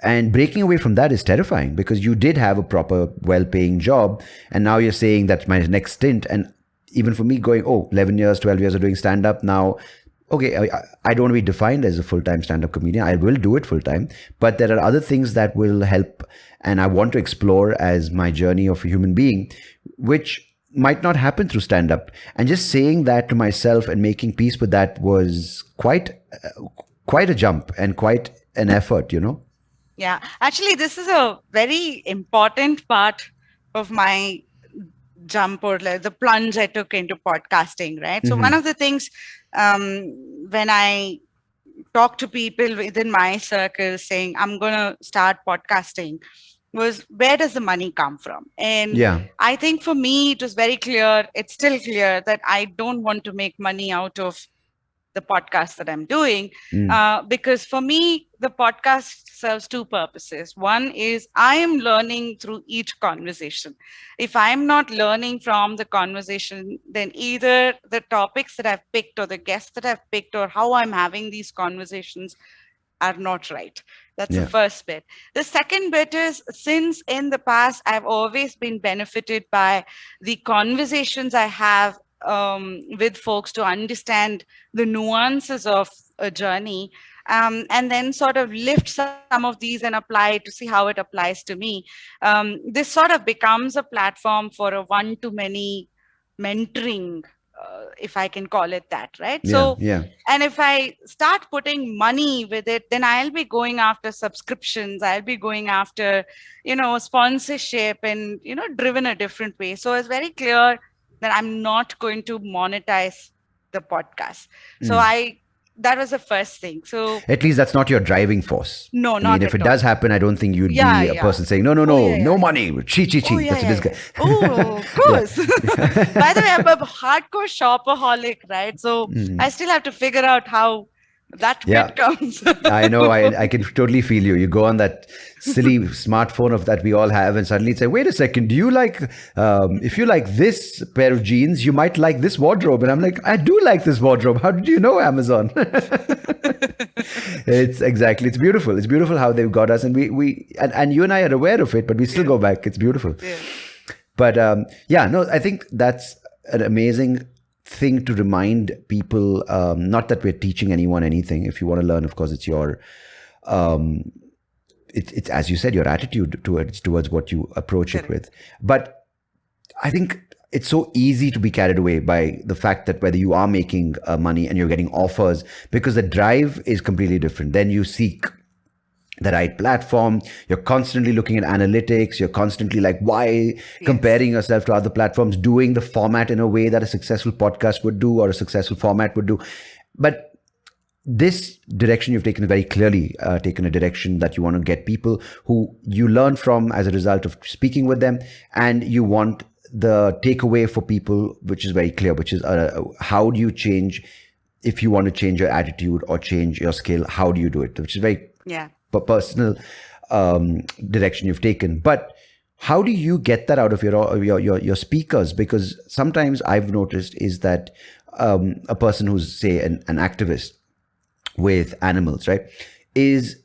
[SPEAKER 1] and breaking away from that is terrifying, because you did have a proper well-paying job, and now you're saying that's my next stint. And even for me, going, 11 years, 12 years of doing stand-up now, okay, I don't want to be defined as a full-time stand-up comedian. I will do it full-time, but there are other things that will help, and I want to explore as my journey of a human being, which might not happen through stand-up. And just saying that to myself and making peace with that was quite a jump and quite an effort,
[SPEAKER 2] Yeah, actually, this is a very important part of my jump, or like the plunge I took into podcasting, right? So one of the things when I talk to people within my circle saying I'm going to start podcasting was, where does the money come from? And I think for me, it was very clear, it's still clear, that I don't want to make money out of the podcast that I'm doing, because for me, the podcast serves two purposes. One is I am learning through each conversation. If I'm not learning from the conversation, then either the topics that I've picked or the guests that I've picked or how I'm having these conversations are not right. That's the first bit. The second bit is, since in the past, I've always been benefited by the conversations I have with folks to understand the nuances of a journey, and then sort of lift some of these and apply it to see how it applies to me. This sort of becomes a platform for a one-to-many mentoring, if I can call it that, right? And if I start putting money with it, then I'll be going after subscriptions, I'll be going after, sponsorship, and, driven a different way. So it's very clear that I'm not going to monetize the podcast. So that was the first thing. So
[SPEAKER 1] at least that's not your driving force.
[SPEAKER 2] No,
[SPEAKER 1] I mean, if it does happen, I don't think you'd be a person saying, no money, chi. That's what this guy.
[SPEAKER 2] Oh, of course. By the way, I'm a hardcore shopaholic, right? So I still have to figure out how that bit comes.
[SPEAKER 1] I know. I can totally feel you. You go on that silly smartphone of that we all have, and suddenly say, wait a second, do you like, if you like this pair of jeans, you might like this wardrobe. And I'm like, I do like this wardrobe. How did you know, Amazon? It's beautiful. It's beautiful how they've got us, and we you and I are aware of it, but we still go back. It's beautiful. But I think that's an amazing thing to remind people, not that we're teaching anyone anything. If you want to learn, of course, it's your it's as you said, your attitude towards what you approach it with. But I think it's so easy to be carried away by the fact that whether you are making money and you're getting offers, because the drive is completely different. Then you seek the right platform. You're constantly looking at analytics. You're constantly like, why comparing yourself to other platforms, doing the format in a way that a successful podcast would do or a successful format would do. But this direction you've taken is very clearly taken a direction that you want to get people who you learn from as a result of speaking with them, and you want the takeaway for people, which is very clear, which is how do you change, if you want to change your attitude or change your skill, how do you do it, which is very personal. direction you've taken. But how do you get that out of your speakers? Because sometimes I've noticed is that a person who's, say, an activist with animals, right, is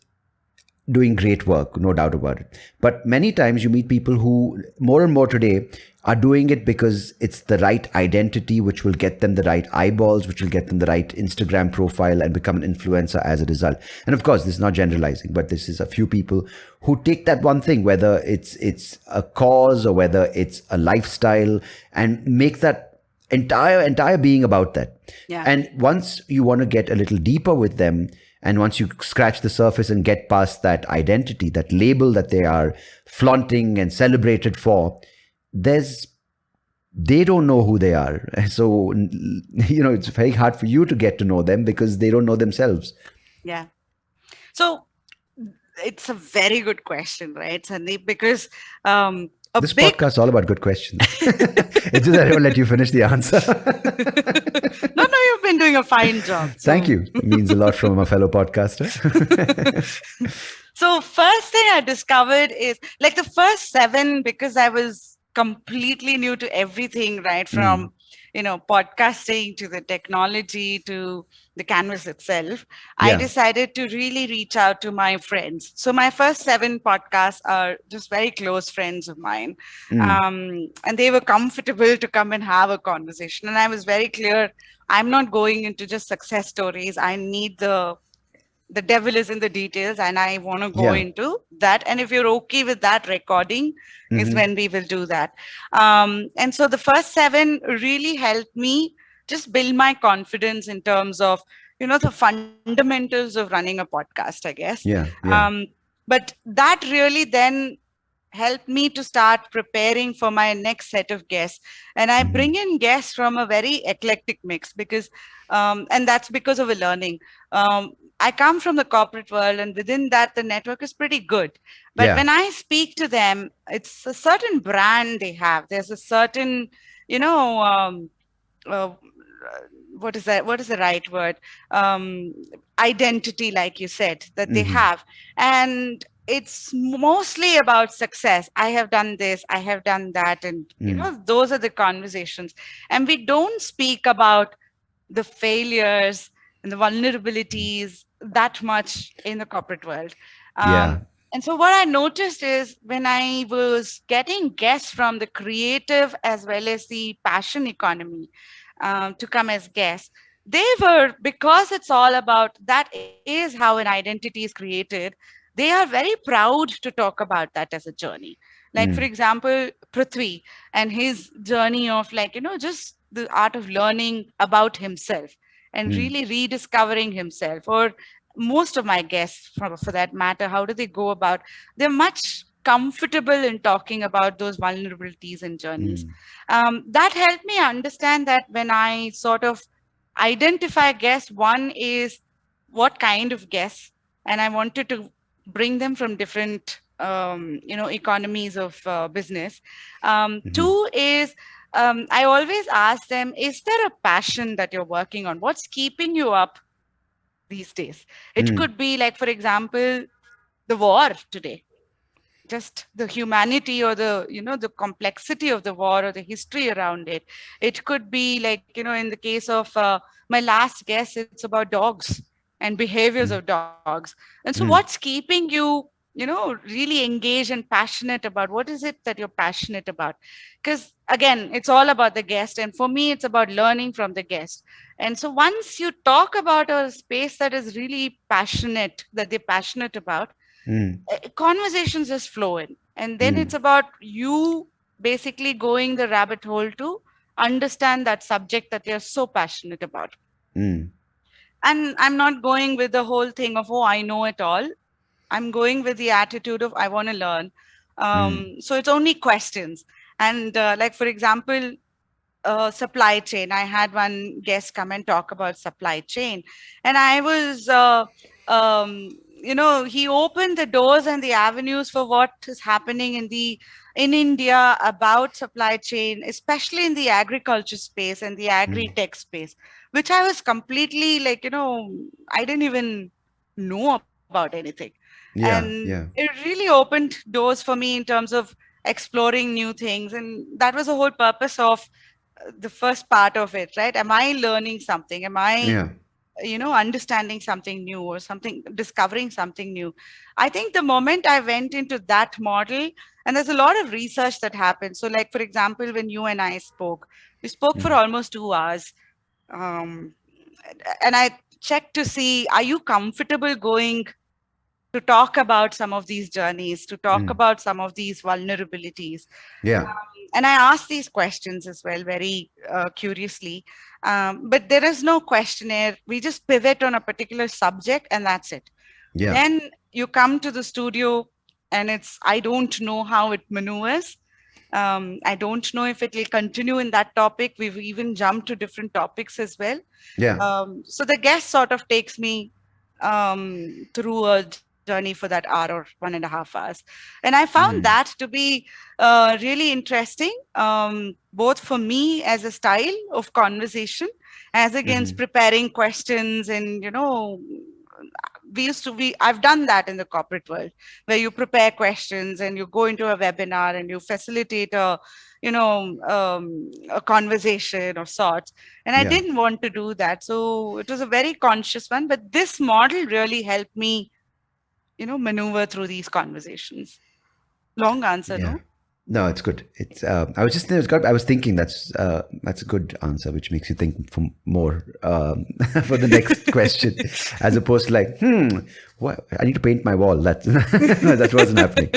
[SPEAKER 1] doing great work, no doubt about it. But many times you meet people who more and more today are doing it because it's the right identity, which will get them the right eyeballs, which will get them the right Instagram profile and become an influencer as a result. And of course, this is not generalizing, but this is a few people who take that one thing, whether it's a cause or whether it's a lifestyle, and make that entire being about that.
[SPEAKER 2] Yeah.
[SPEAKER 1] And once you want to get a little deeper with them, and once you scratch the surface and get past that identity, that label that they are flaunting and celebrated for, they don't know who they are. So, it's very hard for you to get to know them because they don't know themselves.
[SPEAKER 2] Yeah. So it's a very good question, right, Sandeep? Because
[SPEAKER 1] this podcast is all about good questions. It's just that I don't let you finish the answer.
[SPEAKER 2] No, you've been doing a fine job. So.
[SPEAKER 1] Thank you. It means a lot from a fellow podcaster.
[SPEAKER 2] So first thing I discovered is like the first 7, because I was completely new to everything, right? From, podcasting to the technology to the canvas itself. I decided to really reach out to my friends. So my first 7 podcasts are just very close friends of mine. And they were comfortable to come and have a conversation. And I was very clear, I'm not going into just success stories. I need the devil is in the details, and I want to go into that. And if you're okay with that recording, is when we will do that. And so the first 7 really helped me just build my confidence in terms of, the fundamentals of running a podcast, I guess. But that really then helped me to start preparing for my next set of guests. And I bring in guests from a very eclectic mix because, and that's because of a learning. I come from the corporate world, and within that, the network is pretty good. But when I speak to them, it's a certain brand they have. There's a certain, what is that? What is the right word? Identity, like you said, that they have. And it's mostly about success. I have done this, I have done that. And, those are the conversations. And we don't speak about the failures and the vulnerabilities that much in the corporate world. And so what I noticed is when I was getting guests from the creative as well as the passion economy to come as guests, they were, because it's all about, that is how an identity is created. They are very proud to talk about that as a journey. Like, for example, Prithvi and his journey of just the art of learning about himself and really rediscovering himself. Or most of my guests, for that matter, how do they go about? They're much comfortable in talking about those vulnerabilities and journeys. That helped me understand that when I sort of identify guests, one is what kind of guests, and I wanted to bring them from different, economies of business. 2 is, I always ask them, is there a passion that you're working on? What's keeping you up these days? It could be like, for example, the war today, just the humanity or the, the complexity of the war or the history around it. It could be like, in the case of my last guest, it's about dogs and behaviors of dogs. And so what's keeping you, really engaged and passionate about? What is it that you're passionate about? Because again, it's all about the guest. And for me, it's about learning from the guest. And so once you talk about a space that is really passionate, that they're passionate about, conversations just flow in. And then it's about you basically going the rabbit hole to understand that subject that they're so passionate about. And I'm not going with the whole thing of, I know it all. I'm going with the attitude of, I want to learn. So it's only questions. And like, for example, supply chain. I had one guest come and talk about supply chain. And I was, he opened the doors and the avenues for what is happening in India about supply chain, especially in the agriculture space and the agri-tech space, which I was completely I didn't even know about anything.
[SPEAKER 1] Yeah,
[SPEAKER 2] And
[SPEAKER 1] yeah.
[SPEAKER 2] it really opened doors for me in terms of exploring new things. And that was the whole purpose of the first part of it, right? Am I learning something? Am I,
[SPEAKER 1] Yeah.
[SPEAKER 2] understanding something new or something, discovering something new? I think the moment I went into that model, and there's a lot of research that happened. So, like, for example, when you and I spoke, we spoke for
[SPEAKER 1] Mm.
[SPEAKER 2] almost 2 hours. Um, and I checked to see, are you comfortable going to talk about some of these journeys, to talk
[SPEAKER 1] Mm.
[SPEAKER 2] about some of these vulnerabilities?
[SPEAKER 1] Yeah.
[SPEAKER 2] And I asked these questions as well, very curiously. But there is no questionnaire. We just pivot on a particular subject, and that's it.
[SPEAKER 1] Yeah.
[SPEAKER 2] Then you come to the studio, and I don't know how it maneuvers. I don't know if it will continue in that topic. We've even jumped to different topics as well.
[SPEAKER 1] Yeah.
[SPEAKER 2] So the guest sort of takes me through a journey for that hour or 1.5 hours. And I found that
[SPEAKER 1] Mm.
[SPEAKER 2] to be really interesting, both for me as a style of conversation, as against
[SPEAKER 1] Hmm.
[SPEAKER 2] preparing questions. And, I've done that in the corporate world, where you prepare questions and you go into a webinar and you facilitate a conversation of sorts. And I
[SPEAKER 1] Yeah.
[SPEAKER 2] didn't want to do that. So it was a very conscious one. But this model really helped me, maneuver through these conversations. Long answer,
[SPEAKER 1] Yeah.
[SPEAKER 2] no?
[SPEAKER 1] No, it's good. It's. I was just. I was thinking that's a good answer, which makes you think for more for the next question, as opposed to like, what, I need to paint my wall. That that wasn't happening.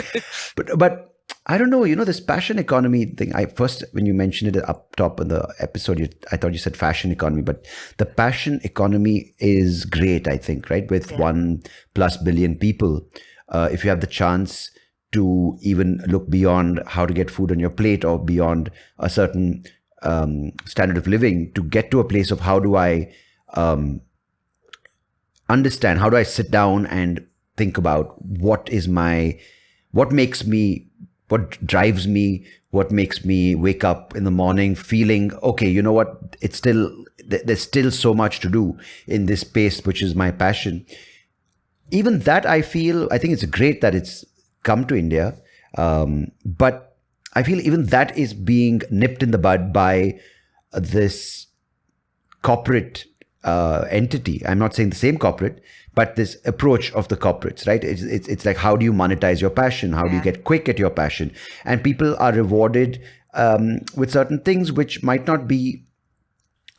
[SPEAKER 1] But I don't know. This passion economy thing. I first, when you mentioned it up top in the episode, I thought you said fashion economy, but the passion economy is great. I think, right, with
[SPEAKER 2] Yeah.
[SPEAKER 1] 1+ billion people, if you have the chance to even look beyond how to get food on your plate or beyond a certain standard of living to get to a place of how do I understand, how do I sit down and think about what makes me, what drives me, what makes me wake up in the morning feeling, okay, you know what, there's still so much to do in this space, which is my passion. Even that, I think it's great that it's come to India. But I feel even that is being nipped in the bud by this corporate entity. I'm not saying the same corporate, but this approach of the corporates, right? It's like, how do you monetize your passion? How do you get quick at your passion? And people are rewarded with certain things which might not be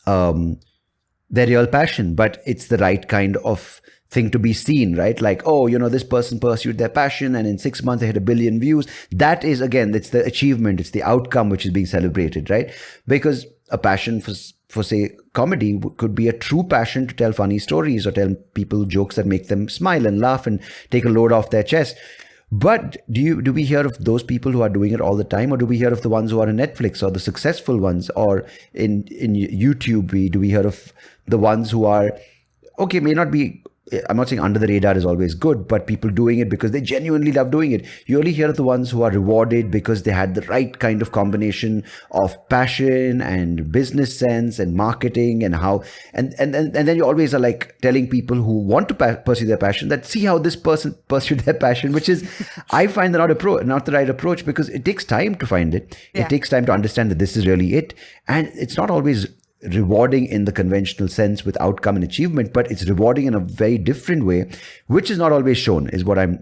[SPEAKER 1] their real passion, but it's the right kind of thing to be seen, right? Like, oh, this person pursued their passion and in 6 months they had 1 billion views. That is, again, it's the achievement, it's the outcome which is being celebrated, right? Because a passion for say comedy could be a true passion to tell funny stories or tell people jokes that make them smile and laugh and take a load off their chest. But do we hear of those people who are doing it all the time, or do we hear of the ones who are in Netflix or the successful ones, or in YouTube? Do we hear of the ones who are, okay, may not be, I'm not saying under the radar is always good, but people doing it because they genuinely love doing it. You only hear of the ones who are rewarded because they had the right kind of combination of passion and business sense and marketing and how, and then you always are like telling people who want to pursue their passion that see how this person pursued their passion, which is, I find not the right approach, because it takes time to find it.
[SPEAKER 2] Yeah.
[SPEAKER 1] It takes time to understand that this is really it, and it's not always rewarding in the conventional sense with outcome and achievement, but it's rewarding in a very different way, which is not always shown, is what I'm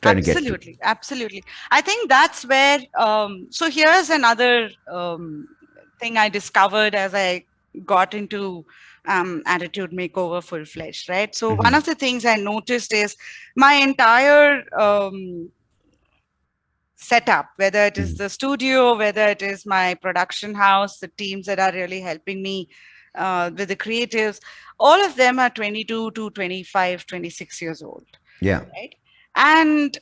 [SPEAKER 1] trying to get to.
[SPEAKER 2] Absolutely. I think that's where, so here's another thing I discovered as I got into Attitude Makeover full-fledged, right? So one of the things I noticed is my entire setup, whether it is the studio, whether it is my production house, the teams that are really helping me with the creatives, all of them are 22 to 25, 26 years old.
[SPEAKER 1] Yeah.
[SPEAKER 2] Right. And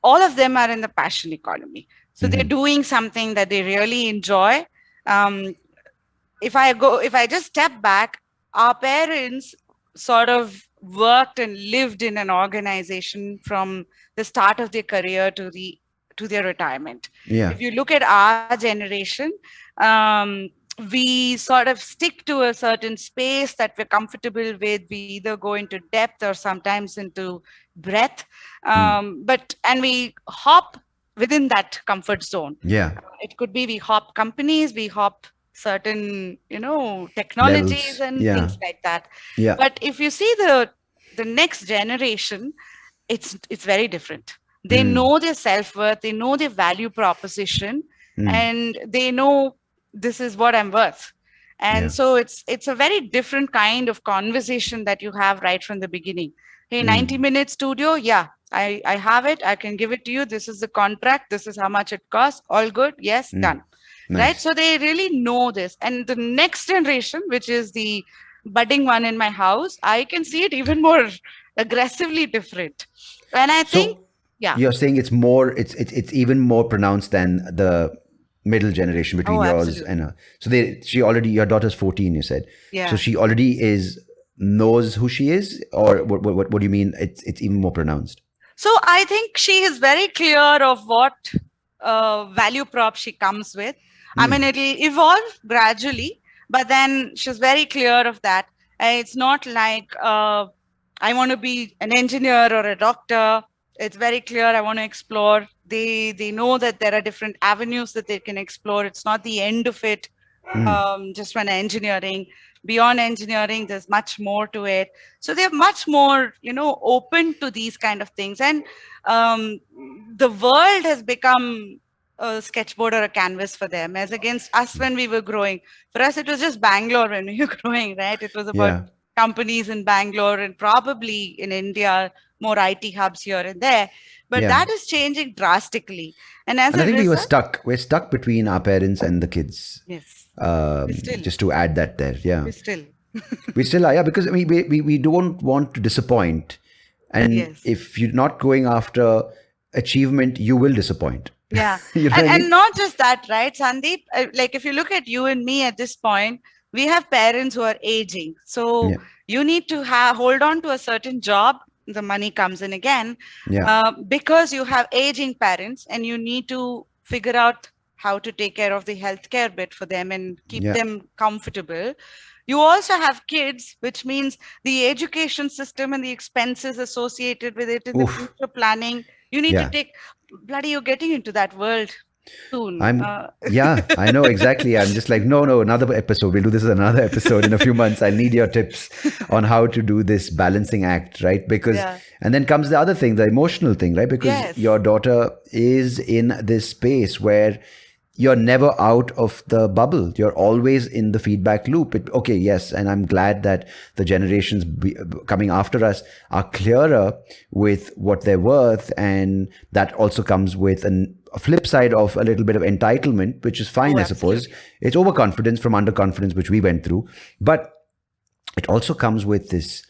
[SPEAKER 2] all of them are in the passion economy. So they're doing something that they really enjoy. If I just step back, our parents sort of worked and lived in an organization from the start of their career to their retirement.
[SPEAKER 1] Yeah.
[SPEAKER 2] If you look at our generation, we sort of stick to a certain space that we're comfortable with. We either go into depth or sometimes into breath. And we hop within that comfort zone.
[SPEAKER 1] Yeah.
[SPEAKER 2] It could be we hop companies, we hop certain, technologies
[SPEAKER 1] Levels.
[SPEAKER 2] and
[SPEAKER 1] Yeah.
[SPEAKER 2] things like that.
[SPEAKER 1] Yeah.
[SPEAKER 2] But if you see the next generation, it's very different. They know their self-worth, they know their value proposition, and they know this is what I'm worth. And so it's a very different kind of conversation that you have right from the beginning. Hey, 90-minute studio, yeah, I have it. I can give it to you. This is the contract. This is how much it costs. All good. Yes, done.
[SPEAKER 1] Nice.
[SPEAKER 2] Right. So they really know this. And the next generation, which is the budding one in my house, I can see it even more aggressively different. And I think, yeah.
[SPEAKER 1] You're saying it's more, it's even more pronounced than the middle generation between yours
[SPEAKER 2] absolutely.
[SPEAKER 1] and her. So your daughter's 14, you said.
[SPEAKER 2] Yeah.
[SPEAKER 1] So she already knows who she is, or what do you mean? It's even more pronounced.
[SPEAKER 2] So I think she is very clear of what value prop she comes with. I mean, it'll evolve gradually, but then she's very clear of that. It's not like I want to be an engineer or a doctor. It's very clear I want to explore. They know that there are different avenues that they can explore. It's not the end of it. Just when engineering. Beyond engineering, there's much more to it. So they're much more, open to these kind of things. And the world has become a sketchboard or a canvas for them, as against us when we were growing. For us, it was just Bangalore when we were growing, right? It was about companies in Bangalore and probably in India, more IT hubs here and there. But that is changing drastically. And I think
[SPEAKER 1] we were stuck. We're stuck between our parents and the kids.
[SPEAKER 2] Yes.
[SPEAKER 1] Just to add that there. Yeah.
[SPEAKER 2] We
[SPEAKER 1] still are. Yeah. Because we don't want to disappoint. And if you're not going after achievement, you will disappoint.
[SPEAKER 2] Yeah. And not just that, right, Sandeep? Like if you look at you and me at this point, we have parents who are aging. So you need to hold on to a certain job. The money comes in again because you have aging parents and you need to figure out how to take care of the healthcare bit for them and keep them comfortable. You also have kids, which means the education system and the expenses associated with it in the future planning. You need to take, you're getting into that world soon.
[SPEAKER 1] I know exactly. I'm just like, no, another episode. We'll do this as another episode in a few months. I need your tips on how to do this balancing act, right? Because, and then comes the other thing, the emotional thing, right? Because your daughter is in this space where you're never out of the bubble. You're always in the feedback loop. And I'm glad that the generations coming after us are clearer with what they're worth. And that also comes with a flip side of a little bit of entitlement, which is fine, I suppose. It's overconfidence from underconfidence, which we went through. But it also comes with this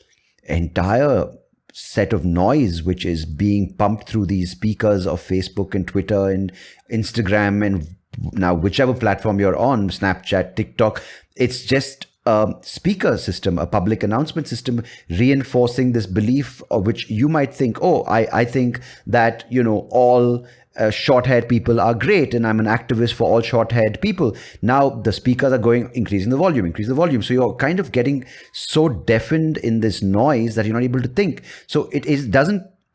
[SPEAKER 1] entire set of noise, which is being pumped through these speakers of Facebook and Twitter and Instagram and now whichever platform you're on, Snapchat, TikTok. It's just a speaker system, a public announcement system, reinforcing this belief of which you might think, I think that, all short-haired people are great and I'm an activist for all short-haired people. Now the speakers are increasing the volume. So you're kind of getting so deafened in this noise that you're not able to think. So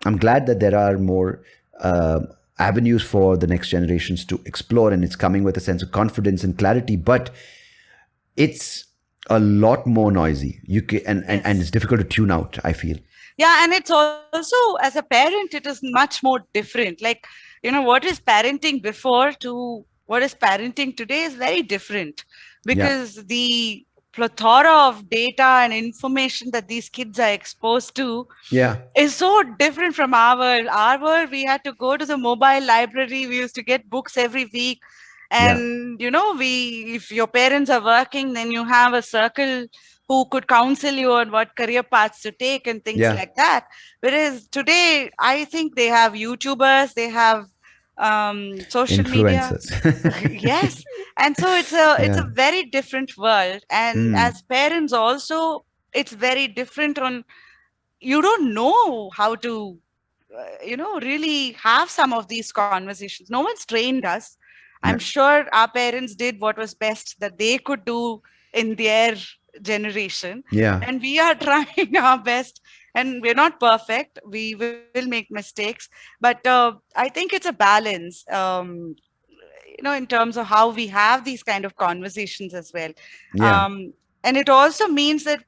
[SPEAKER 1] I'm glad that there are more avenues for the next generations to explore, and it's coming with a sense of confidence and clarity, but it's a lot more noisy. And it's difficult to tune out, I feel.
[SPEAKER 2] Yeah, and it's also, as a parent, it is much more different. Like, what is parenting before to what is parenting today is very different, because the plethora of data and information that these kids are exposed to is so different from our world. Our world, we had to go to the mobile library. We used to get books every week. And, if your parents are working, then you have a circle who could counsel you on what career paths to take and things like that. Whereas today, I think they have YouTubers, they have social
[SPEAKER 1] influencers.
[SPEAKER 2] Media. Yes. And so it's a very different world. And as parents also, it's very different you don't know how to, really have some of these conversations. No one's trained us. I'm sure our parents did what was best that they could do in their generation.
[SPEAKER 1] Yeah.
[SPEAKER 2] And we are trying our best And we're not perfect. We will make mistakes, but I think it's a balance. In terms of how we have these kind of conversations as well.
[SPEAKER 1] Yeah.
[SPEAKER 2] um, and it also means that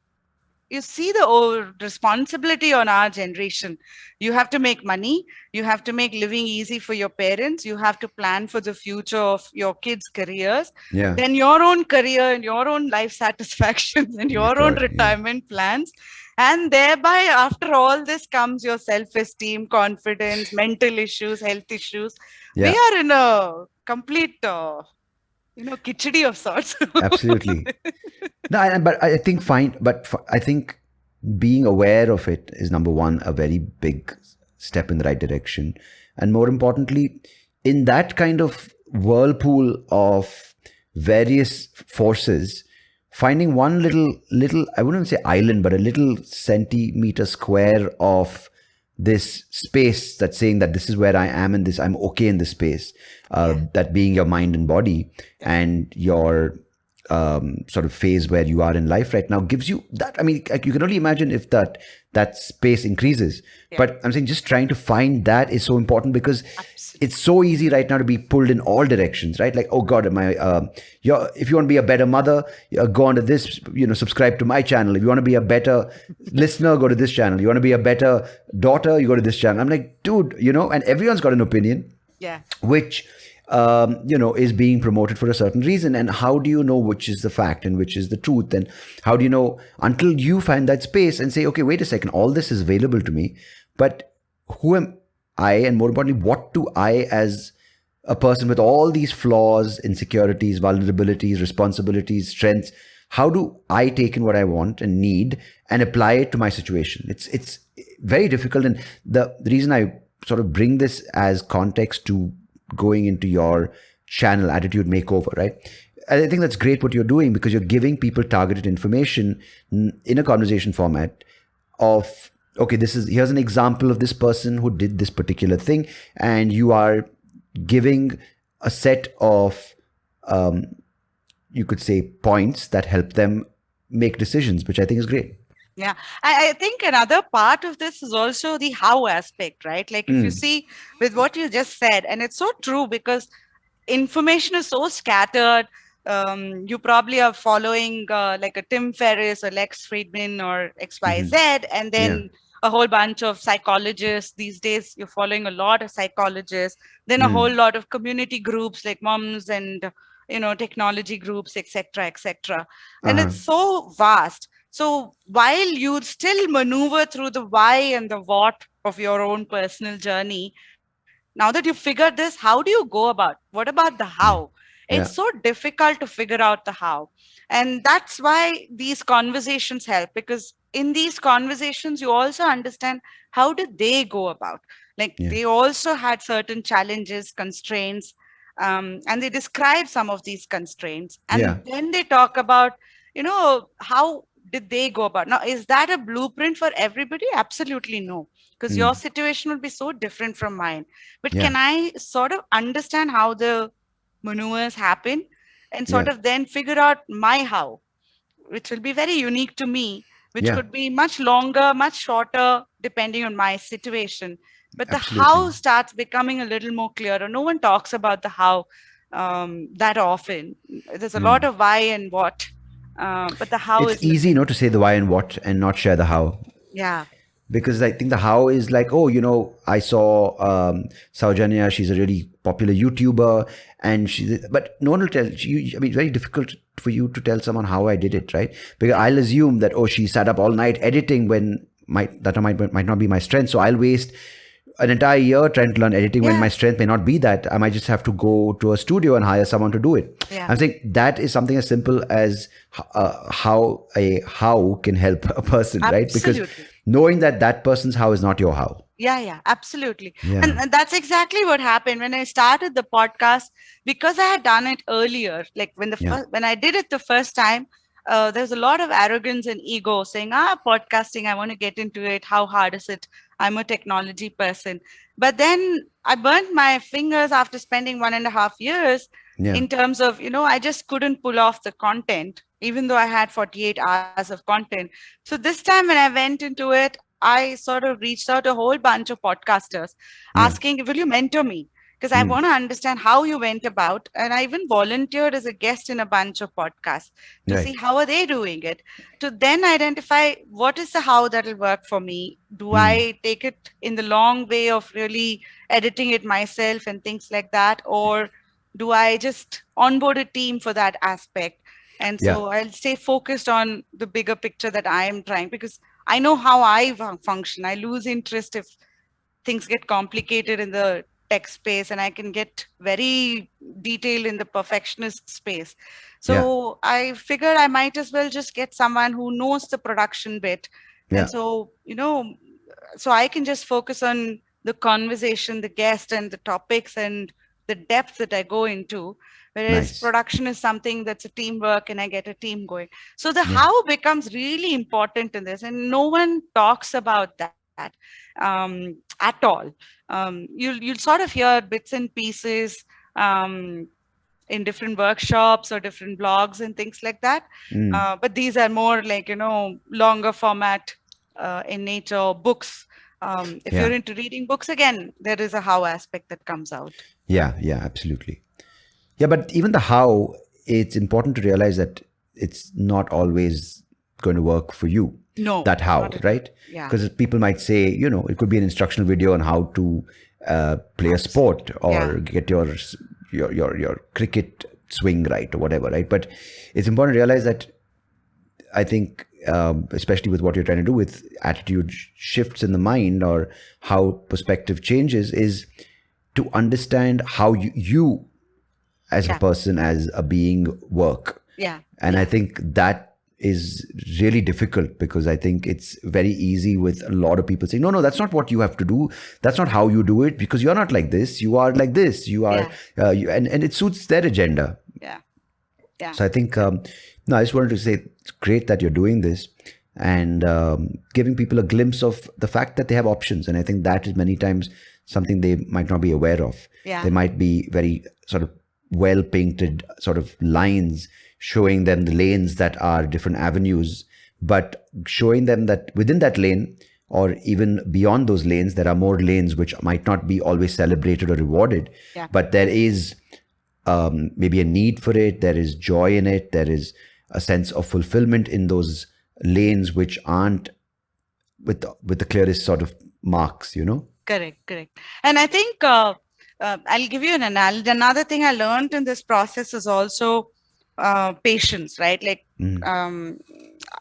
[SPEAKER 2] you see the responsibility on our generation. You have to make money, you have to make living easy for your parents, you have to plan for the future of your kids' careers,
[SPEAKER 1] Yeah.
[SPEAKER 2] then your own career and your own life satisfactions and
[SPEAKER 1] Yeah.
[SPEAKER 2] your own
[SPEAKER 1] Correct. Yeah.
[SPEAKER 2] retirement plans. And thereby, after all this comes your self-esteem, confidence, mental issues, health issues. We
[SPEAKER 1] Yeah.
[SPEAKER 2] are in a complete kitchadi of sorts.
[SPEAKER 1] Absolutely. No, but I think fine. But I think being aware of it is number one, a very big step in the right direction, and more importantly, in that kind of whirlpool of various forces, finding one little I wouldn't say island, but a little centimeter square of this space that's saying that this is where I am in this, I'm okay in this space. That being your mind and body and your sort of phase where you are in life right now gives you that. I mean, like, you can only imagine if that space increases.
[SPEAKER 2] Yeah.
[SPEAKER 1] But I'm saying just trying to find that is so important, because
[SPEAKER 2] Absolutely.
[SPEAKER 1] it's so easy right now to be pulled in all directions, right? Like, oh God, if you want to be a better mother, go on to this, subscribe to my channel. If you want to be a better listener, go to this channel. You want to be a better daughter, you go to this channel. I'm like, dude, and everyone's got an opinion.
[SPEAKER 2] Yeah.
[SPEAKER 1] Which is being promoted for a certain reason. And how do you know which is the fact and which is the truth? And how do you know until you find that space and say, okay, wait a second, all this is available to me, but who am I? And more importantly, what do I, as a person with all these flaws, insecurities, vulnerabilities, responsibilities, strengths, how do I take in what I want and need and apply it to my situation? It's very difficult. And the reason I sort of bring this as context to going into your channel, Attitude Makeover, right? I think that's great what you're doing, because you're giving people targeted information in a conversation format of, okay, here's an example of this person who did this particular thing, and you are giving a set of, you could say, points that help them make decisions, which I think is great.
[SPEAKER 2] Yeah, I think another part of this is also the how aspect, right? Like if you see with what you just said, and it's so true, because information is so scattered. You probably are following like a Tim Ferriss or Lex Friedman or XYZ, and then a whole bunch of psychologists. These days, you're following a lot of psychologists, then a whole lot of community groups like moms and, technology groups, etc., etc. And it's so vast. So while you still maneuver through the why and the what of your own personal journey, now that you've figured this, how do you go about? What about the how? It's so difficult to figure out the how. And that's why these conversations help, because in these conversations, you also understand how did they go about? Like they also had certain challenges, constraints, and they describe some of these constraints. And then they talk about, how did they go about? Now, is that a blueprint for everybody? Absolutely no, because your situation will be so different from mine. But can I sort of understand how the maneuvers happen and sort of then figure out my how, which will be very unique to me, which could be much longer, much shorter, depending on my situation. But the how starts becoming a little more clearer. No one talks about the how that often. There's a lot of why and what. But the how
[SPEAKER 1] it's easy to say the why and what and not share the how.
[SPEAKER 2] Yeah.
[SPEAKER 1] Because I think the how is like, oh, I saw Sowjanya, she's a really popular YouTuber, and but no one will tell you. I mean, it's very difficult for you to tell someone how I did it, right? Because I'll assume that, oh, she sat up all night editing when that might not be my strength. So I'll waste an entire year trying to learn editing when my strength may not be that. I might just have to go to a studio and hire someone to do it. I'm saying that is something as simple as how can help a person, right? Because knowing that person's how is not your how.
[SPEAKER 2] Yeah, absolutely. And that's exactly what happened when I started the podcast, because I had done it earlier. Like when when I did it the first time, there's a lot of arrogance and ego saying, podcasting, I want to get into it. How hard is it? I'm a technology person. But then I burnt my fingers after spending 1.5 years in terms of, I just couldn't pull off the content, even though I had 48 hours of content. So this time when I went into it, I sort of reached out a whole bunch of podcasters asking, will you mentor me? Because I want to understand how you went about. And I even volunteered as a guest in a bunch of podcasts to see how are they doing it, to then identify what is the how that will work for me. Do I take it in the long way of really editing it myself and things like that? Or do I just onboard a team for that aspect? And so I'll stay focused on the bigger picture that I am trying, because I know how I function. I lose interest if things get complicated in the tech space, and I can get very detailed in the perfectionist space. So I figured I might as well just get someone who knows the production bit. And so, so I can just focus on the conversation, the guest, and the topics and the depth that I go into. Whereas production is something that's a teamwork and I get a team going. So the how becomes really important in this, and no one talks about that at all. You'll sort of hear bits and pieces in different workshops or different blogs and things like that. But these are more like, longer format in nature, books. If you're into reading books, again, there is a how aspect that comes out.
[SPEAKER 1] Yeah, absolutely. Yeah, but even the how, it's important to realize that it's not always going to work for you.
[SPEAKER 2] No.
[SPEAKER 1] That how, right?
[SPEAKER 2] Yeah.
[SPEAKER 1] Because people might say, it could be an instructional video on how to play a sport or get your cricket swing right or whatever, right? But it's important to realize that, I think, especially with what you're trying to do with attitude shifts in the mind or how perspective changes, is to understand how you as a person, as a being, work. And I think that is really difficult, because I think it's very easy with a lot of people saying, no, that's not what you have to do. That's not how you do it, because you're not like this. You are like this. You are, and it suits their agenda. So I think, I just wanted to say it's great that you're doing this and giving people a glimpse of the fact that they have options. And I think that is many times something they might not be aware of. They might be very sort of well-painted sort of lines showing them the lanes that are different avenues, but showing them that within that lane or even beyond those lanes, there are more lanes which might not be always celebrated or rewarded, but there is maybe a need for it. There is joy in it. There is a sense of fulfillment in those lanes which aren't with the clearest sort of marks,
[SPEAKER 2] Correct. And I think I'll give you an analogy. Another thing I learned in this process is also patience, right? Like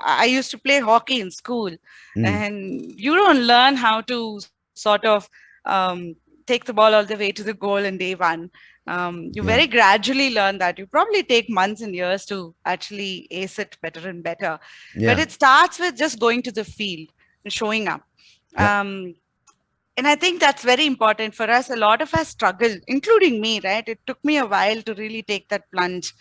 [SPEAKER 2] I used to play hockey in school, and you don't learn how to sort of take the ball all the way to the goal in day one. You very gradually learn that. You probably take months and years to actually ace it better and better. But it starts with just going to the field and showing up. And I think that's very important for us. A lot of us struggle, including me, right? It took me a while to really take that plunge.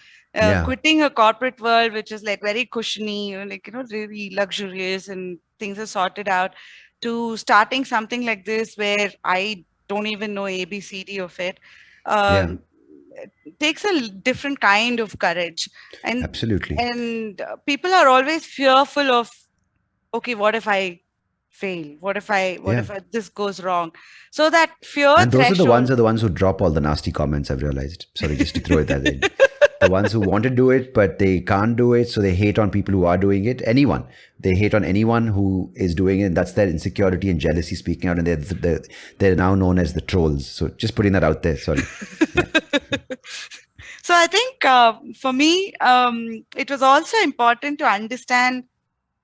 [SPEAKER 2] Quitting a corporate world, which is like very cushiony, really luxurious and things are sorted out, to starting something like this where I don't even know ABCD of it. It takes a different kind of courage. And
[SPEAKER 1] absolutely.
[SPEAKER 2] And people are always fearful of, okay, what if I fail? What if this goes wrong? So that fear
[SPEAKER 1] and those
[SPEAKER 2] threshold,
[SPEAKER 1] are the ones who drop all the nasty comments, I've realized. Sorry, just to throw it that in. The ones who want to do it, but they can't do it. So they hate on people who are doing it. Anyone. They hate on anyone who is doing it. That's their insecurity and jealousy speaking out. And they're now known as the trolls. So just putting that out there. Sorry.
[SPEAKER 2] So I think for me, it was also important to understand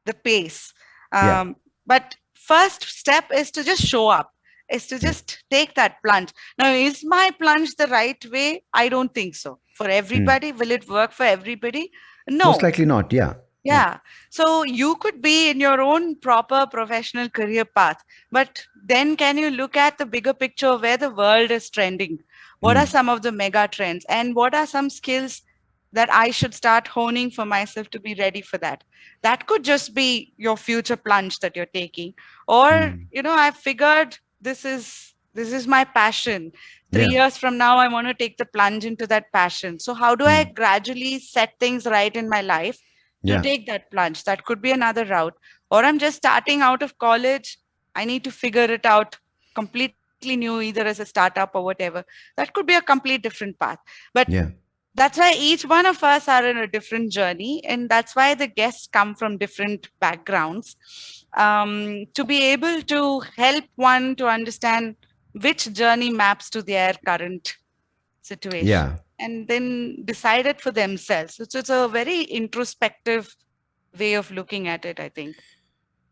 [SPEAKER 2] the pace. But first step is to just show up, is to just take that plunge. Now, is my plunge the right way? I don't think so. For everybody, will it work for everybody? No.
[SPEAKER 1] Most likely not,
[SPEAKER 2] Yeah. So you could be in your own proper professional career path, but then can you look at the bigger picture of where the world is trending? What are some of the mega trends, and what are some skills that I should start honing for myself to be ready for that? That could just be your future plunge that you're taking. Or, I figured this is my passion. 3 years from now, I want to take the plunge into that passion. So how do I gradually set things right in my life to take that plunge? That could be another route. Or I'm just starting out of college. I need to figure it out completely new, either as a startup or whatever. That could be a complete different path. But that's why each one of us are in a different journey. And that's why the guests come from different backgrounds, to be able to help one to understand which journey maps to their current situation, and then decide it for themselves. So it's a very introspective way of looking at it, I think.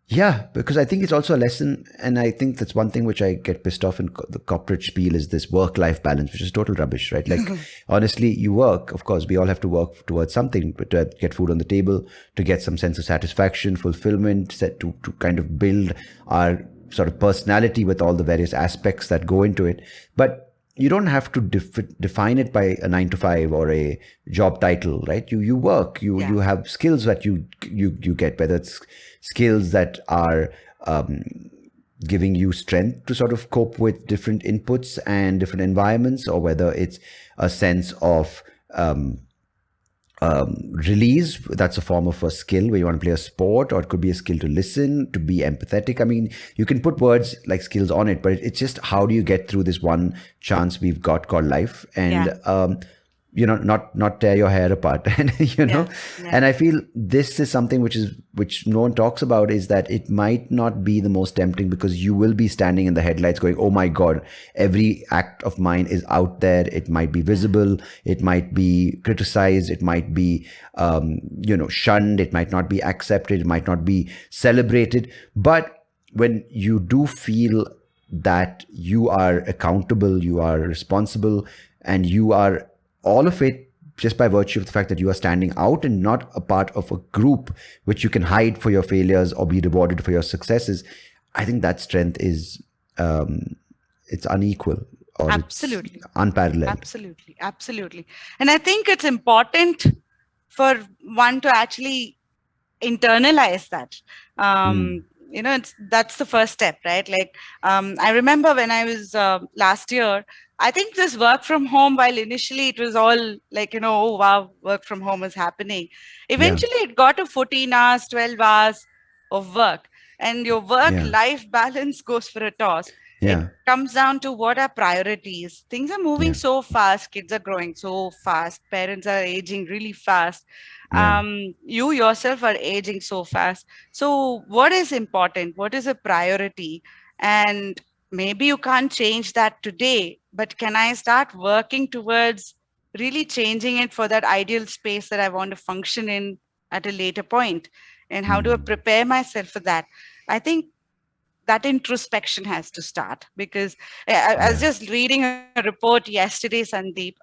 [SPEAKER 1] Yeah, because I think it's also a lesson, and I think that's one thing which I get pissed off in the corporate spiel is this work-life balance, which is total rubbish, right? Like, honestly, you work, of course, we all have to work towards something, to get food on the table, to get some sense of satisfaction, fulfillment, to kind of build our sort of personality with all the various aspects that go into it. But you don't have to define it by a 9 to 5 or a job title, right? You work, you have skills that you get, whether it's skills that are giving you strength to sort of cope with different inputs and different environments, or whether it's a sense of release. That's a form of a skill where you want to play a sport, or it could be a skill to listen, to be empathetic. I mean, you can put words like skills on it, but it's just how do you get through this one chance we've got called life, and not tear your hair apart. And and I feel this is something which no one talks about, is that it might not be the most tempting, because you will be standing in the headlights going, oh my God, every act of mine is out there. It might be visible, it might be criticized, it might be shunned, it might not be accepted, it might not be celebrated. But when you do feel that you are accountable, you are responsible, and you are all of it just by virtue of the fact that you are standing out and not a part of a group which you can hide for your failures or be rewarded for your successes, I think that strength is it's unequal, or
[SPEAKER 2] absolutely,
[SPEAKER 1] it's unparalleled.
[SPEAKER 2] Absolutely. And I think it's important for one to actually internalize that. That's the first step, right? Like, I remember when I was last year, I think this work from home, while initially it was all like, oh wow, work from home is happening. Eventually it got to 14 hours, 12 hours of work, and your work-life balance goes for a toss. It comes down to what are priorities. Things are moving so fast. Kids are growing so fast. Parents are aging really fast. You yourself are aging so fast. So what is important? What is a priority? And maybe you can't change that today, but can I start working towards really changing it for that ideal space that I want to function in at a later point? And how do I prepare myself for that? I think that introspection has to start, because I was just reading a report yesterday, Sandeep.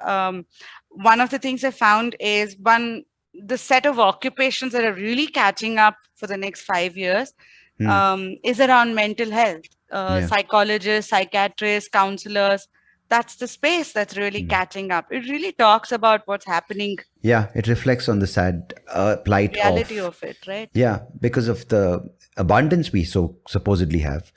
[SPEAKER 2] One of the things I found is the set of occupations that are really catching up for the next 5 years is around mental health. Psychologists, psychiatrists, counselors. That's the space that's really catching up. It really talks about what's happening.
[SPEAKER 1] Yeah, it reflects on the sad plight
[SPEAKER 2] reality of it, right?
[SPEAKER 1] Yeah, because of the abundance we so supposedly have.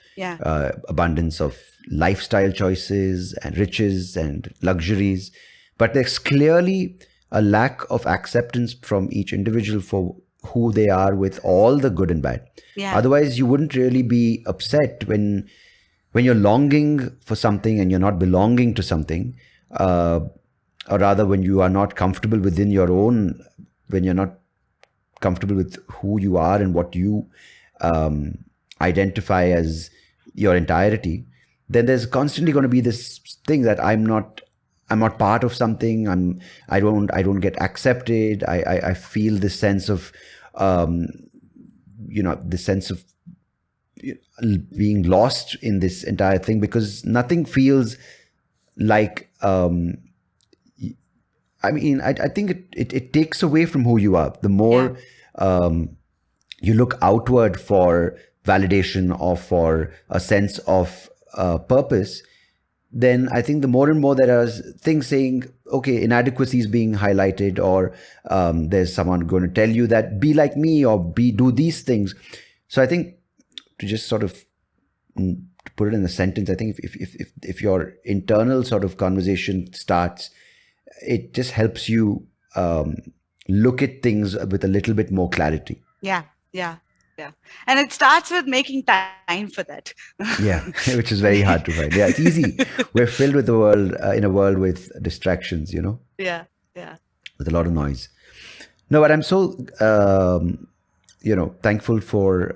[SPEAKER 1] Abundance of lifestyle choices and riches and luxuries. But there's clearly a lack of acceptance from each individual for who they are, with all the good and bad. Otherwise, you wouldn't really be upset when you're longing for something and you're not belonging to something, or rather when you are not comfortable within your own, when you're not comfortable with who you are and what you identify as your entirety, then there's constantly going to be this thing that I'm not part of something. I don't get accepted. I feel this sense of this sense of being lost in this entire thing, because nothing feels like I think it takes away from who you are. The more you look outward for validation or for a sense of purpose, then I think the more and more there are things saying, okay, inadequacies being highlighted, or there's someone going to tell you that be like me, or do these things. So I think, to just sort of put it in a sentence, I think if your internal sort of conversation starts, it just helps you look at things with a little bit more clarity.
[SPEAKER 2] Yeah. Yeah. And it starts with making time for that.
[SPEAKER 1] Yeah, which is very hard to find. Yeah, it's easy. We're filled with the world in a world with distractions,
[SPEAKER 2] Yeah. Yeah.
[SPEAKER 1] with a lot of noise. No, but I'm so thankful for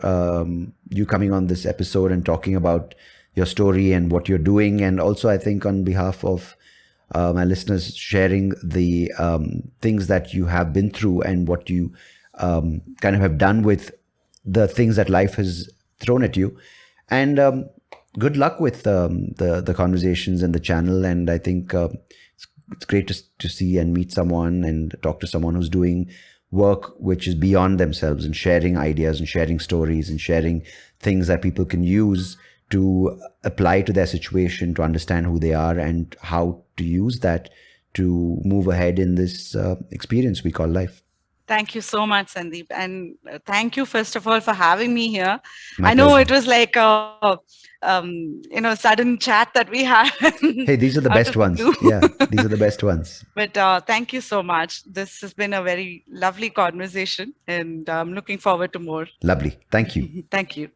[SPEAKER 1] you coming on this episode and talking about your story and what you're doing, and also I think on behalf of my listeners, sharing the things that you have been through and what you kind of have done with the things that life has thrown at you. And good luck with the conversations and the channel. And I think it's great to see and meet someone and talk to someone who's doing work which is beyond themselves, and sharing ideas and sharing stories and sharing things that people can use to apply to their situation, to understand who they are and how to use that to move ahead in this experience we call life.
[SPEAKER 2] Thank you so much, Sandeep. And thank you, first of all, for having me here.
[SPEAKER 1] My
[SPEAKER 2] I know
[SPEAKER 1] pleasure.
[SPEAKER 2] it was like a sudden chat that we had.
[SPEAKER 1] Hey, these are the best ones. Yeah, these are the best ones.
[SPEAKER 2] But thank you so much. This has been a very lovely conversation, and I'm looking forward to more.
[SPEAKER 1] Lovely. Thank you.
[SPEAKER 2] Thank you.